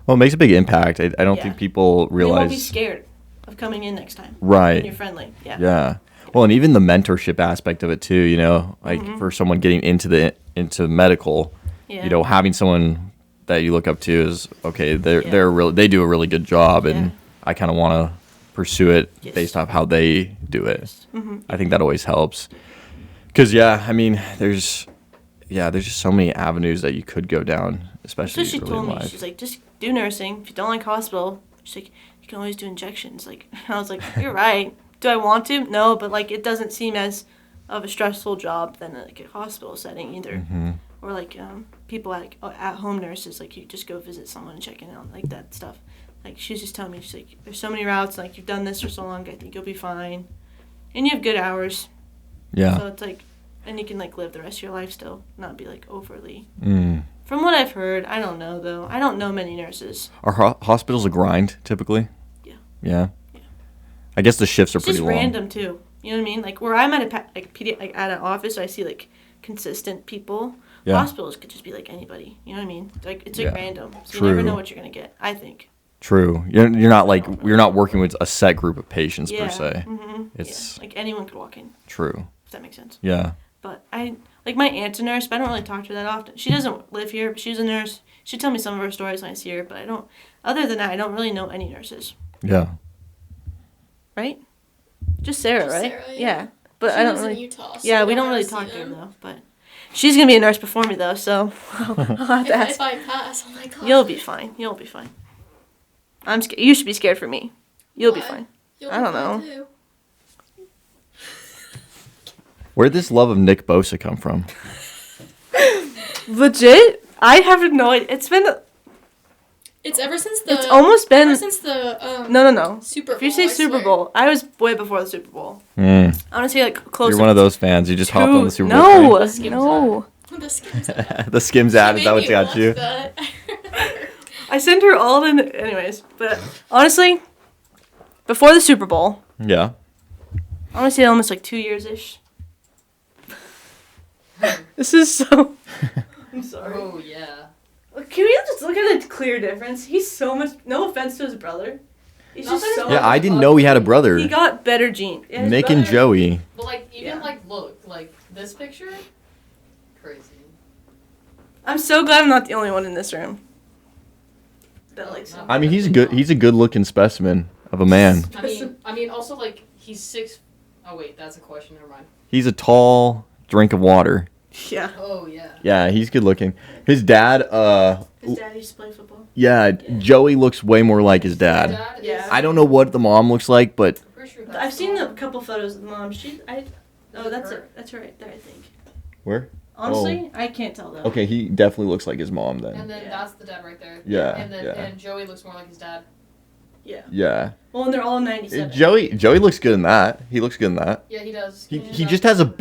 Well, it makes a big impact. I don't Yeah. think people realize. You won't be scared of coming in next time. Right. And you're friendly. Yeah. Yeah. Well, and even the mentorship aspect of it too, you know, like for someone getting into medical, Yeah. you know, having someone that you look up to is okay. They do a really good job, and Yeah. I kind of want to pursue it Yes. based off how they do it. Mm-hmm. I think that always helps. Because I mean, there's just so many avenues that you could go down, especially So she early told in me, life. she's like, just do nursing. If you don't like hospital, she's like, you can always do injections. Like, I was like, you're right. Do I want to? No, but like, it doesn't seem as of a stressful job than like a hospital setting either. Mm-hmm. Or like people at home nurses, like you just go visit someone and check in on like that stuff. Like she was just telling me, she's like, there's so many routes. Like you've done this for so long, I think you'll be fine, and you have good hours. Yeah. So it's like, and you can like live the rest of your life still, not be like overly. Mm. From what I've heard, I don't know though. I don't know many nurses. Are hospitals a grind typically? Yeah. Yeah. Yeah. I guess the shifts are It's pretty just long. random too. You know what I mean? Like where I'm at at an office, I see like consistent people. Yeah. Hospitals could just be like anybody. You know what I mean? It's like Yeah. random. So True. you never know what you're gonna get. I think. True. You're not working with a set group of patients Yeah. per se. Mm-hmm. It's like anyone could walk in. true. If that makes sense. Yeah. But I like my aunt's a nurse, but I don't really talk to her that often. She doesn't live here, but she's a nurse. She'd tell me some of her stories when I see her, but I don't. Other than that, I don't really know any nurses. Yeah. Right? Just Sarah, Just right? Sarah, yeah. yeah. But She I don't lives really. in Utah, so Yeah, we don't ever really see talk to her them. though. But she's gonna be a nurse before me though, so I'll have to ask. If I pass, oh my god. You'll be fine. You'll be fine. I'm scared. You should be scared for me. You'll be Why? fine. You'll I be don't fine, know. too. Where'd this love of Nick Bosa come from? Legit? I have no idea. It's been. It's ever since the. It's almost been. Ever since the. No. Super Bowl. If you say I Super swear. Bowl, I was way before the Super Bowl. Mm. I want to say like close. You're one of those fans. You just hopped on the Super Bowl. No, train. no. The Skims ad. The Skims ad, She is that made what me got watch you? that. I sent her all the. Anyways, but honestly, before the Super Bowl, Yeah. I want to say almost like 2 years ish. This is so. I'm sorry. Oh yeah. Can we just look at the clear difference? He's so much. No offense to his brother. He's Not just that his so. brother- Yeah, I didn't know he had a brother. He got better genes. Yeah, his Nick and brother- Joey. But like even Yeah. like look like this picture, crazy. I'm so glad I'm not the only one in this room. That likes him. I mean, he's a good looking specimen of a man. I mean, also like he's 6. Oh wait, that's a question. Never mind. He's a tall drink of water. Yeah. Oh yeah. Yeah, he's good looking. His dad, His dad used to play football. yeah, Joey looks way more like his dad. Dad Yeah. is- I don't know what the mom looks like, but I'm pretty sure that's I've seen the a couple photos of the mom. Oh, that's her? it. That's her right there, I think. where? Honestly, I can't tell though. Okay, he definitely looks like his mom then. And then Yeah. that's the dad right there. Yeah, And then yeah. and Joey looks more like his dad. Yeah. Yeah. Well, and they're all 97. Joey looks good in that. He looks good in that. Yeah, he does. He just has a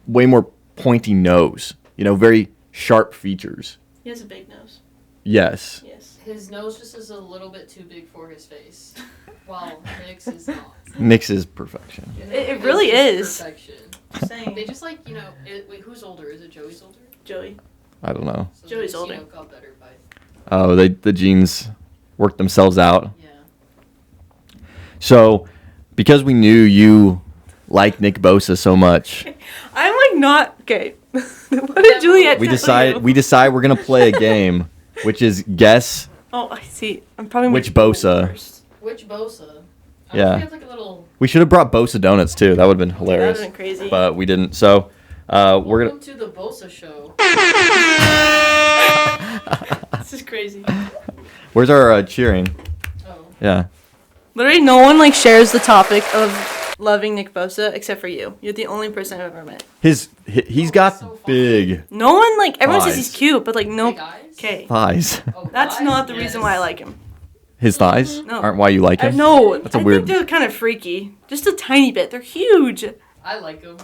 way more pointy nose. You know, very sharp features. He has a big nose. Yes. Yes. His nose just is a little bit too big for his face. While Nick's is not. Nick's is perfection. It really It's is. perfection. I'm saying. They just like wait, who's older? Is it Joey's older? Joey. I don't know. So Joey's they just, older. Got better by. Oh, the genes worked themselves out. Yeah. So, because we knew you like Nick Bosa so much, I'm like not okay. What did Juliet we tell you? decide we're gonna play a game, which is guess Oh, I see. I'm probably Which gonna go Bosa? first. Which Bosa? I Yeah. wonder if he had, like a little. We should have brought Bosa donuts too. That would have been That hilarious. would've been crazy. But we didn't. So we're Welcome to the Bosa show. This is crazy. Where's our cheering? Oh. Yeah. Literally, no one like shares the topic of loving Nick Bosa except for you. You're the only person I've ever met. He's got so fun. big. No one like everyone says he's Eyes. cute, but like no. Big eyes? Okay. Thighs. Oh, That's thighs? not the Yes. reason why I like him. His thighs No. aren't why you like him. No, That's a I weird- think they're kind of freaky. Just a tiny bit. They're huge. I like him.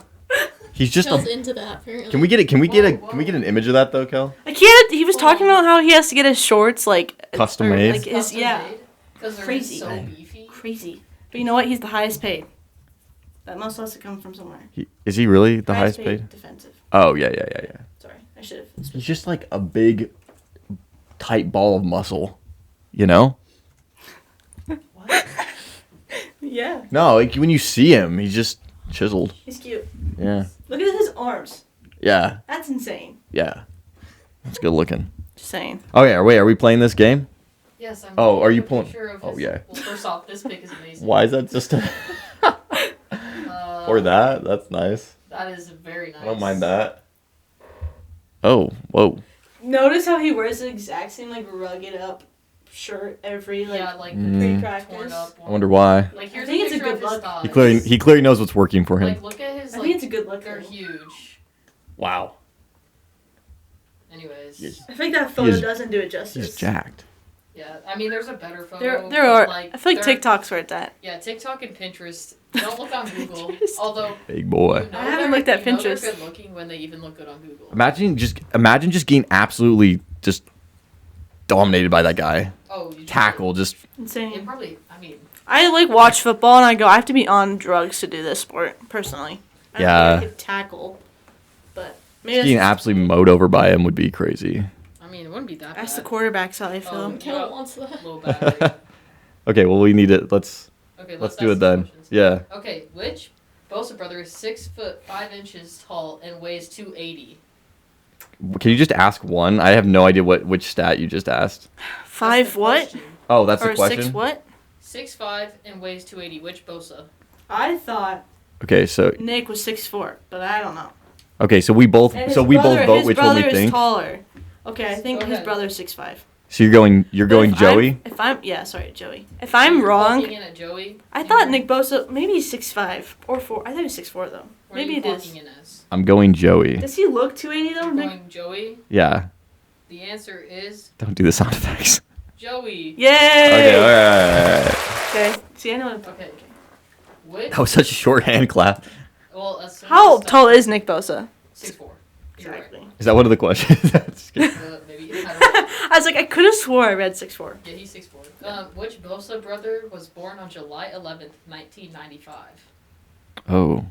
He's just Phil's a. into that, apparently. Can we get it? Can we get Whoa, Can we get an image of that though, Kel? I can't. He was talking about how he has to get his shorts like Custom or, made? Like his Because they're Crazy. so beefy. crazy. But you know what? He's the highest paid. That muscle has to come from somewhere. Is he really the highest paid? Defensive. Oh yeah. Sorry, I should have. He's just like a big, tight ball of muscle. You know? What? Yeah, No, like when you see him, he's just chiseled. he's cute. Yeah. Look at his arms. Yeah. That's insane. Yeah. That's good looking. Just saying. Oh yeah. Wait, are we playing this game? Yes, I'm. Oh, are you a pulling- picture of oh, his- yeah. Well, first off, this pic is amazing. Why is that just a? Or that? That's nice. That is very nice. I don't mind that. Oh, whoa. Notice how he wears the exact same like rugged up shirt every like Yeah, like Mm. the pre torn practice. up I one. wonder why. Like I here's think a it's a picture good of his look. thighs. He clearly knows what's working for him. Like look at his I like. think it's a good look. They're though. huge. Wow. Anyways. Yes. I think that photo is- doesn't do it justice. He's jacked. Yeah, I mean, there's a better photo. There but, are. I feel like there- TikTok's where it's at. Yeah, TikTok and Pinterest. Don't look on Google. Pinterest. Although Big boy. you know I haven't they're- looked at you know they're Pinterest. good looking when they even look good on Google. Imagine just getting absolutely just dominated by that guy. Oh, you Tackle just. It Insane. probably. I mean, I like watch football and I go, I have to be on drugs to do this sport personally. I don't Yeah. think I could tackle, but maybe Getting that's, absolutely mowed over by him would be crazy. I mean, it wouldn't be that that's the bad. quarterbacks how I Oh, feel. yeah. Kel wants that. Low battery. Okay, well we need it. Let's Okay, let's ask do it some then. questions. Yeah. Okay, which Bosa brother is 6'5" tall and weighs 280? Can you just ask one? I have no idea which stat you just asked. That's Five the what? question. Oh, that's Or the question. 6 what? 6'5" and weighs 280. Which Bosa? I thought Okay, so Nick was 6'4", but I don't know. so we both And so his we brother- both vote his which one we brother is think. taller. Okay, I think Go his ahead. brother's 6'5". So you're going Joey. If I'm Joey. If I'm You're wrong, clocking in at Joey? I thought Nick Bosa maybe he's 6'5" or 4. I thought he was 6'4" though. What Maybe are you it is. clocking in as? I'm going Joey. Does he look 280 though? Nick? Going Joey? Yeah. The answer is Don't do the sound effects. Joey. Yay! Okay, alright. Okay. See, I know. Okay. Which? That was such a short hand clap. Well, as soon How as tall is Nick Bosa? 6'4". You're right. Exactly. Is that one of the questions? Just kidding. Maybe. I don't know. I was like, I could have swore I read 6'4". Yeah, he's 6'4". Which Bosa brother was born on July 11th, 1995? Oh.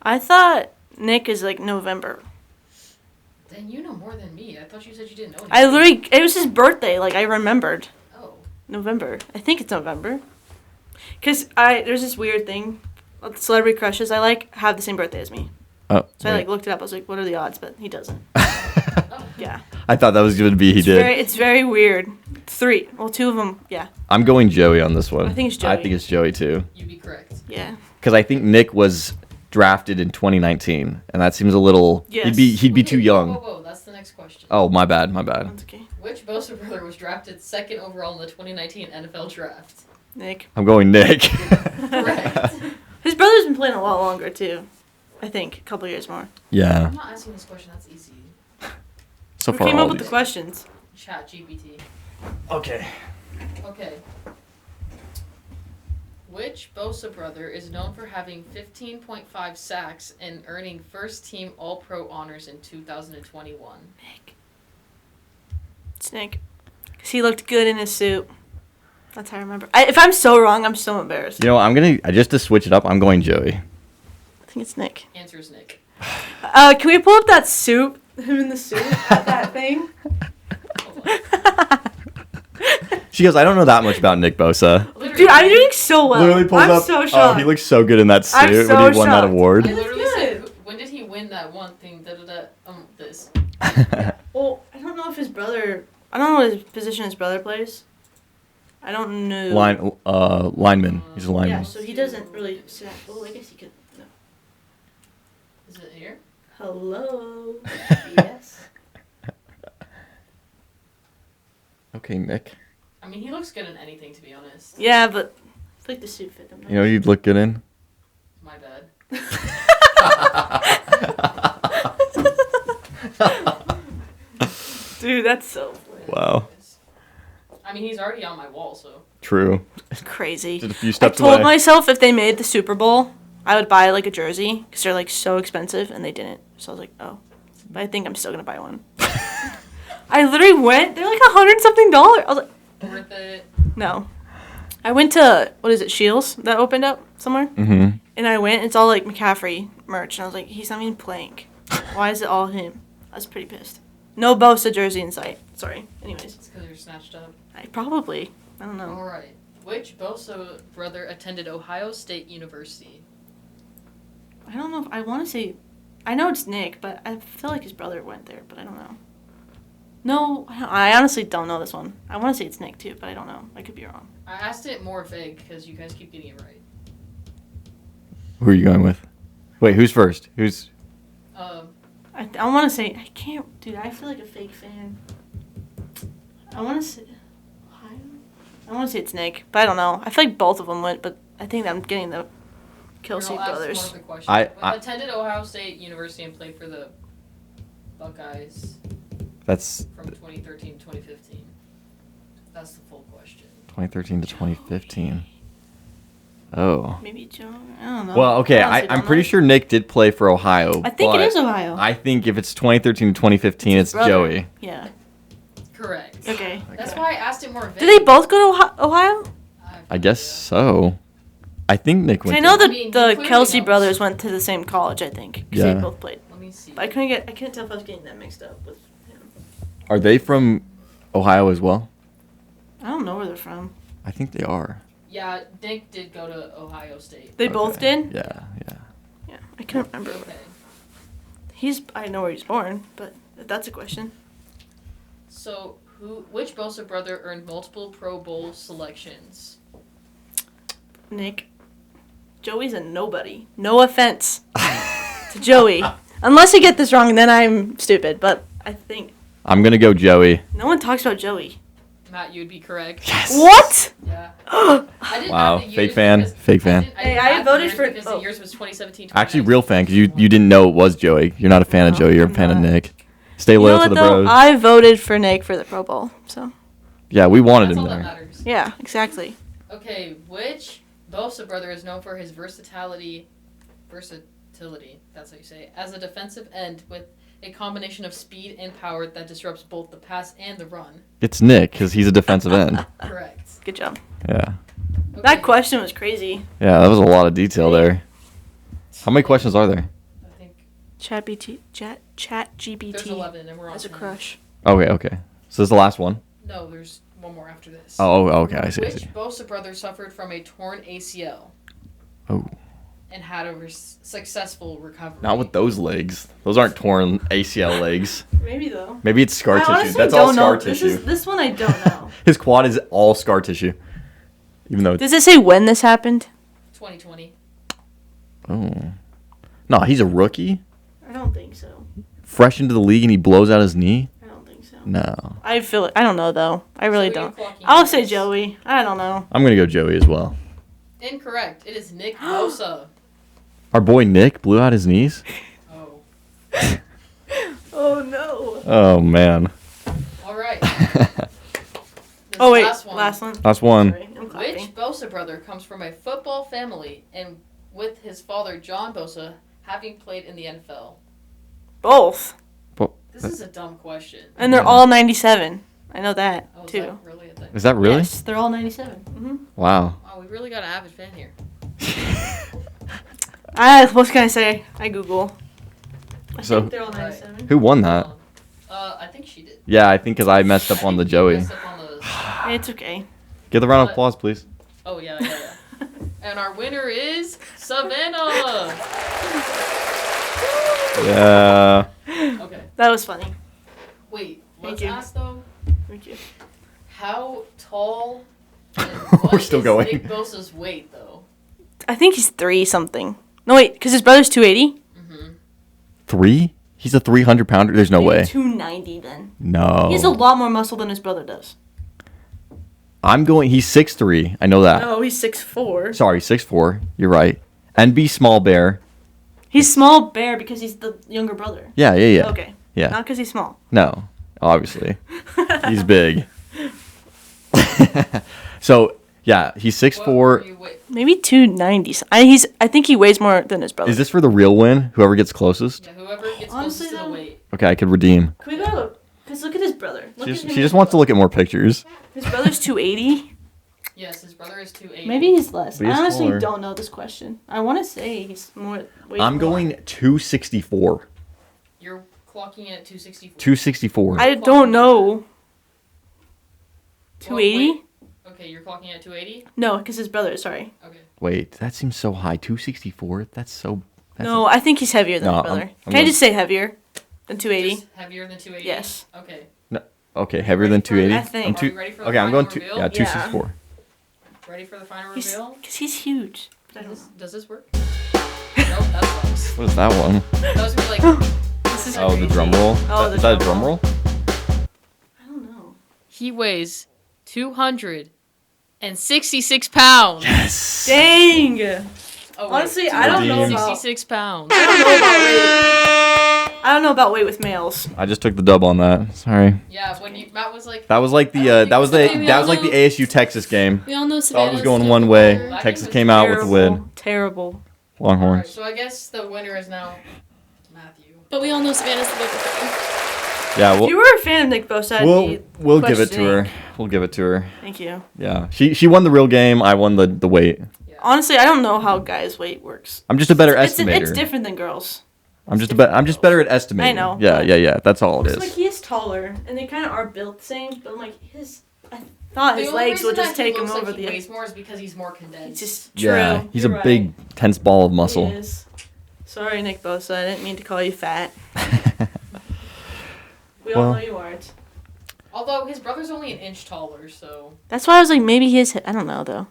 I thought Nick is like November. Then you know more than me. I thought you said you didn't know anything. I literally, it was his birthday. Like I remembered Oh. November. I think it's November. Cause there's this weird thing, celebrity crushes I like have the same birthday as me. Oh. So I wait. like looked it up. I was like, what are the odds? But he doesn't. Yeah. I thought that was going to be he did. It's very weird. 3. Well, 2 of them. Yeah. I'm going Joey on this one. I think it's I Joey. think it's Joey too. You'd be correct. Yeah. Because I think Nick was drafted in 2019, and that seems a little. Yes. He'd be Okay, too young. Whoa, that's the next question. Oh, my bad. That's okay. Which Bosa brother was drafted second overall in the 2019 NFL draft? Nick. I'm going Nick. Correct. His brother's been playing a lot longer too. I think a couple years more. Yeah. I'm not asking this question. That's easy. So Who far, came all up with the these- questions? Chat GPT. Okay. Okay. Which Bosa brother is known for having 15.5 sacks and earning first team All-Pro honors in 2021? Nick. It's Nick. 'Cause he looked good in his suit. That's how I remember. If I'm so wrong, I'm so embarrassed. You know, just to switch it up, I'm going Joey. I think it's Nick. Answer is Nick. Can we pull up that suit? Him in the suit? that thing? Hold on. She goes, I don't know that much about Nick Bosa. Literally, Dude, I'm doing so well. Literally pulls I'm up. so Oh, shocked. he looks so good in that suit I'm when so he won that I shocked. award. literally That's said, good. when did he win that one thing? This. Well, I don't know if his brother. I don't know what his position his brother plays. I don't know. Lineman. He's a lineman. Yeah, so he doesn't really sack. Oh, I guess he could. No. Is it here? Hello. Yes. Okay, Nick. I mean, he looks good in anything, to be honest. Yeah, but I feel like the suit fit him. You know, you'd look good in. My bad. Dude, that's so funny. Wow. I mean, he's already on my wall, so. True. Crazy. Just a few I steps told away. myself if they made the Super Bowl, I would buy like a jersey because they're like so expensive, and they didn't. So I was like, oh, but I think I'm still gonna buy one. I literally went. They're like $100-something. I was like, Worth it. no. I went to what is it, Shields that opened up somewhere, Mm-hmm. and I went. It's all like McCaffrey merch, and I was like, he's not even playing. Why is it all him? I was pretty pissed. No Bosa jersey in sight. Sorry. Anyways, It's because you're snatched up. I don't know. Alright. Which Bosa brother attended Ohio State University? I don't know if I want to say. I know it's Nick, but I feel like his brother went there, but I don't know. No, I honestly don't know this one. I want to say it's Nick too, but I don't know. I could be wrong. I asked it more vague because you guys keep getting it right. Who are you going with? Wait, who's first? Who's? I want to say I can't, dude. I feel like a fake fan. I want to say Ohio. I want to say it's Nick, but I don't know. I feel like both of them went, but I think I'm getting the Kelsey Here, I'll ask brothers. more of the question. I- attended Ohio State University and played for the Buckeyes That's from 2013 to 2015. That's the full question. 2013 to 2015. Oh. Maybe Joe. I don't know. Well, okay. I honestly I'm don't pretty know. sure Nick did play for Ohio. I think it but is Ohio. I think if it's 2013 to 2015, it's Brother. Joey. Yeah. Correct. Okay. That's why I asked it more vague. Did they both go to Ohio? I guess so. I think Nick 'Cause went. I know there. the I mean, you the clearly Kelsey know. brothers went to the same college. I think because Yeah. they both played. Let me see. But I couldn't tell if I was getting that mixed up with him. Are they from Ohio as well? I don't know where they're from. I think they are. Yeah, Nick did go to Ohio State. They both Okay. did. Yeah, yeah. Yeah, I can't remember. Okay. I know where he's born, but that's a question. So, which Bosa brother earned multiple Pro Bowl selections? Nick. Joey's a nobody. No offense to Joey. Unless I get this wrong, then I'm stupid. But I think I'm gonna go Joey. no one talks about Joey. Matt, you'd be correct. Yes. What? Yeah. I didn't Wow, add the fake years fan, because- fake fan. Hey, I voted for- because oh. the years was 2017. Actually, real fan because you didn't know it was Joey. You're not a fan of No, Joey. You're a I'm fan of not. Nick. Stay You know loyal what to the though? bros. I voted for Nick for the Pro Bowl. So Yeah, we wanted That's him all that there. matters. yeah, exactly. Okay, which Bosa brother is known for his versatility, that's how you say it, as a defensive end with a combination of speed and power that disrupts both the pass and the run? It's Nick because he's a defensive end. Correct. Good job. Yeah, Okay. That question was crazy. yeah. That was a lot of detail there. How many questions are there? I think Chat there's GPT 11 and we're on has a 10. crush. Okay, okay. So this is the last one. No, there's one more after this. Oh, okay. I see. I Which see. Bosa brother suffered from a torn ACL Oh, and had a successful recovery? not with those legs. Those aren't torn ACL legs. Maybe though. Maybe it's scar I tissue. honestly That's all don't scar know. tissue. This one I don't know. His quad is all scar tissue. Even though it's, Does it say when this happened? 2020. oh. No, he's a rookie. I don't think so. Fresh into the league and he blows out his knee? I don't think so. No. I feel it. I don't know though. I really So you're don't. clocking I'll say yours. Joey. I don't know. I'm going to go Joey as well. Incorrect. It is Nick Bosa. Our boy Nick blew out his knees? Oh. Oh no. Oh, man. All right. Oh wait, Last one. Last one. Sorry, I'm clapping. Which Bosa brother comes from a football family and with his father John Bosa having played in the NFL? Both, This is a dumb question. and they're Yeah. all 97. I know that Oh, is too. that really a thing? Is that really? Yes, they're all 97. Mm-hmm. Wow. Oh, we really got an avid fan here. What can I say? I Google. I So- think they're all 97. Who won that? I think she did. Yeah, I think because I messed up on the I think Joey. she messed up on the- It's okay. Give the round of applause, please. Oh, yeah. And our winner is Savanna. Yeah. Okay. That was funny. Wait. Thank Let's you. ask though. Thank you. How tall? And We're what still is going. Nick Bosa's weight though? I think he's 3 something. No wait, because his brother's 280. 3? He's a 300-pounder? There's no way. 290 then. No. He has a lot more muscle than his brother does. I'm going. He's 6'3". I know that. No, he's 6'4". Sorry, 6'4". You're right. NB small bear. He's small bear because he's the younger brother. Yeah. Okay. Yeah. Not because he's small. No. Obviously. He's big. So, yeah, he's What were 6'4". you wait? Maybe 290. I think he weighs more than his brother. Is this for the real win? Whoever gets closest? Yeah, whoever gets Honestly, closest to the though- weight. Okay, I could redeem. Can we go look? Because look at his brother. Look at him. She just wants to look at more pictures. His brother's 280. Yes, his brother is 280. Maybe he's less. But he's I honestly taller. don't know this question. I want to say he's more. weighs I'm more. going 264. You're clocking at 264. 264. I don't know. 280? Wait. Okay, you're clocking at 280? No, because his brother. Sorry. Okay. Wait, that seems so high. 264? That's No, I think he's heavier than No, his brother. I'm Can I gonna- just say heavier than 280? Just heavier than 280? Yes. Okay. Okay, heavier than 280? I think. Are we ready for the Okay, I'm final going to reveal? yeah, 264. Ready for the final He's reveal? because he's huge. But I don't know. Does this work? Nope, that's close. What is that one? That was gonna be like. This is Oh, the crazy. drum roll. Oh, the Is that a drum drum roll? I don't know. He weighs 266 pounds. Yes. Dang. Oh, Honestly, I don't know Redeemed. about. 66 pounds. I don't know about weight with males. I just took the dub on that. Sorry. Yeah, when Matt was like. That was like the that was like the ASU Texas game. We all know Dog Savannah's was going the one way. winner. That Texas game was came out with the win. Terrible. Alright, Longhorns. so I guess the winner is now Matthew. But we all know Savannah's the bigger fan. Yeah, If you were a fan of Nick Bosa, I'd be we'll give it to her. questioning. We'll give it to her. Thank you. Yeah. She won the real game. I won the weight. Honestly, I don't know how guys' weight works. I'm just a better It's estimator. different than girls. I'm just better at estimating. I know, Yeah, but- yeah. That's all it It's like is. he is taller, and they kind of are built the same. But I'm like I thought The his only legs would reason just that he take him looks like over he the. weighs more is because he's more condensed. It's just true. Yeah, he's a You're right. big tense ball of He muscle. is. Sorry, Nick Bosa. I didn't mean to call you fat. We all Well- know you aren't. Although his brother's only an inch taller, so. That's why I was like, maybe he is. I don't know though.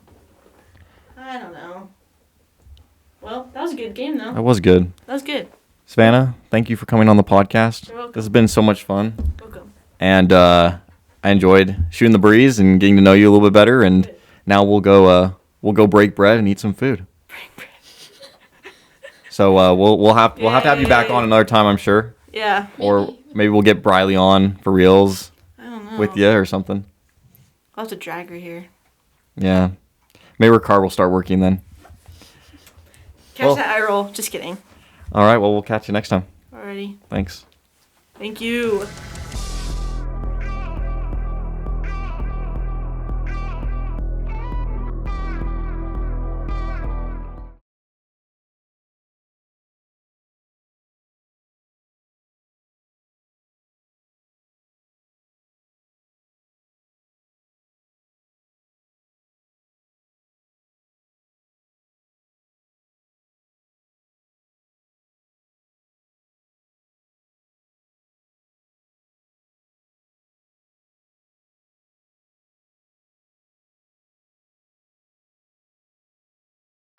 I don't know. Well, that was a good game though. That was good. That was good. Savannah, thank you for coming on the podcast. You're welcome. This has been so much fun. Welcome. And I enjoyed shooting the breeze and getting to know you a little bit better. And now we'll go break bread and eat some food. So we'll have to have you back on another time, I'm sure. Yeah. Or maybe we'll get Briley on for reals I don't know. with you or something. I'll have to drag her here. Yeah. Maybe her car will start working then. Catch Well- that eye roll. Just kidding. All right. Well, we'll catch you next time. Alrighty. Thanks. Thank you.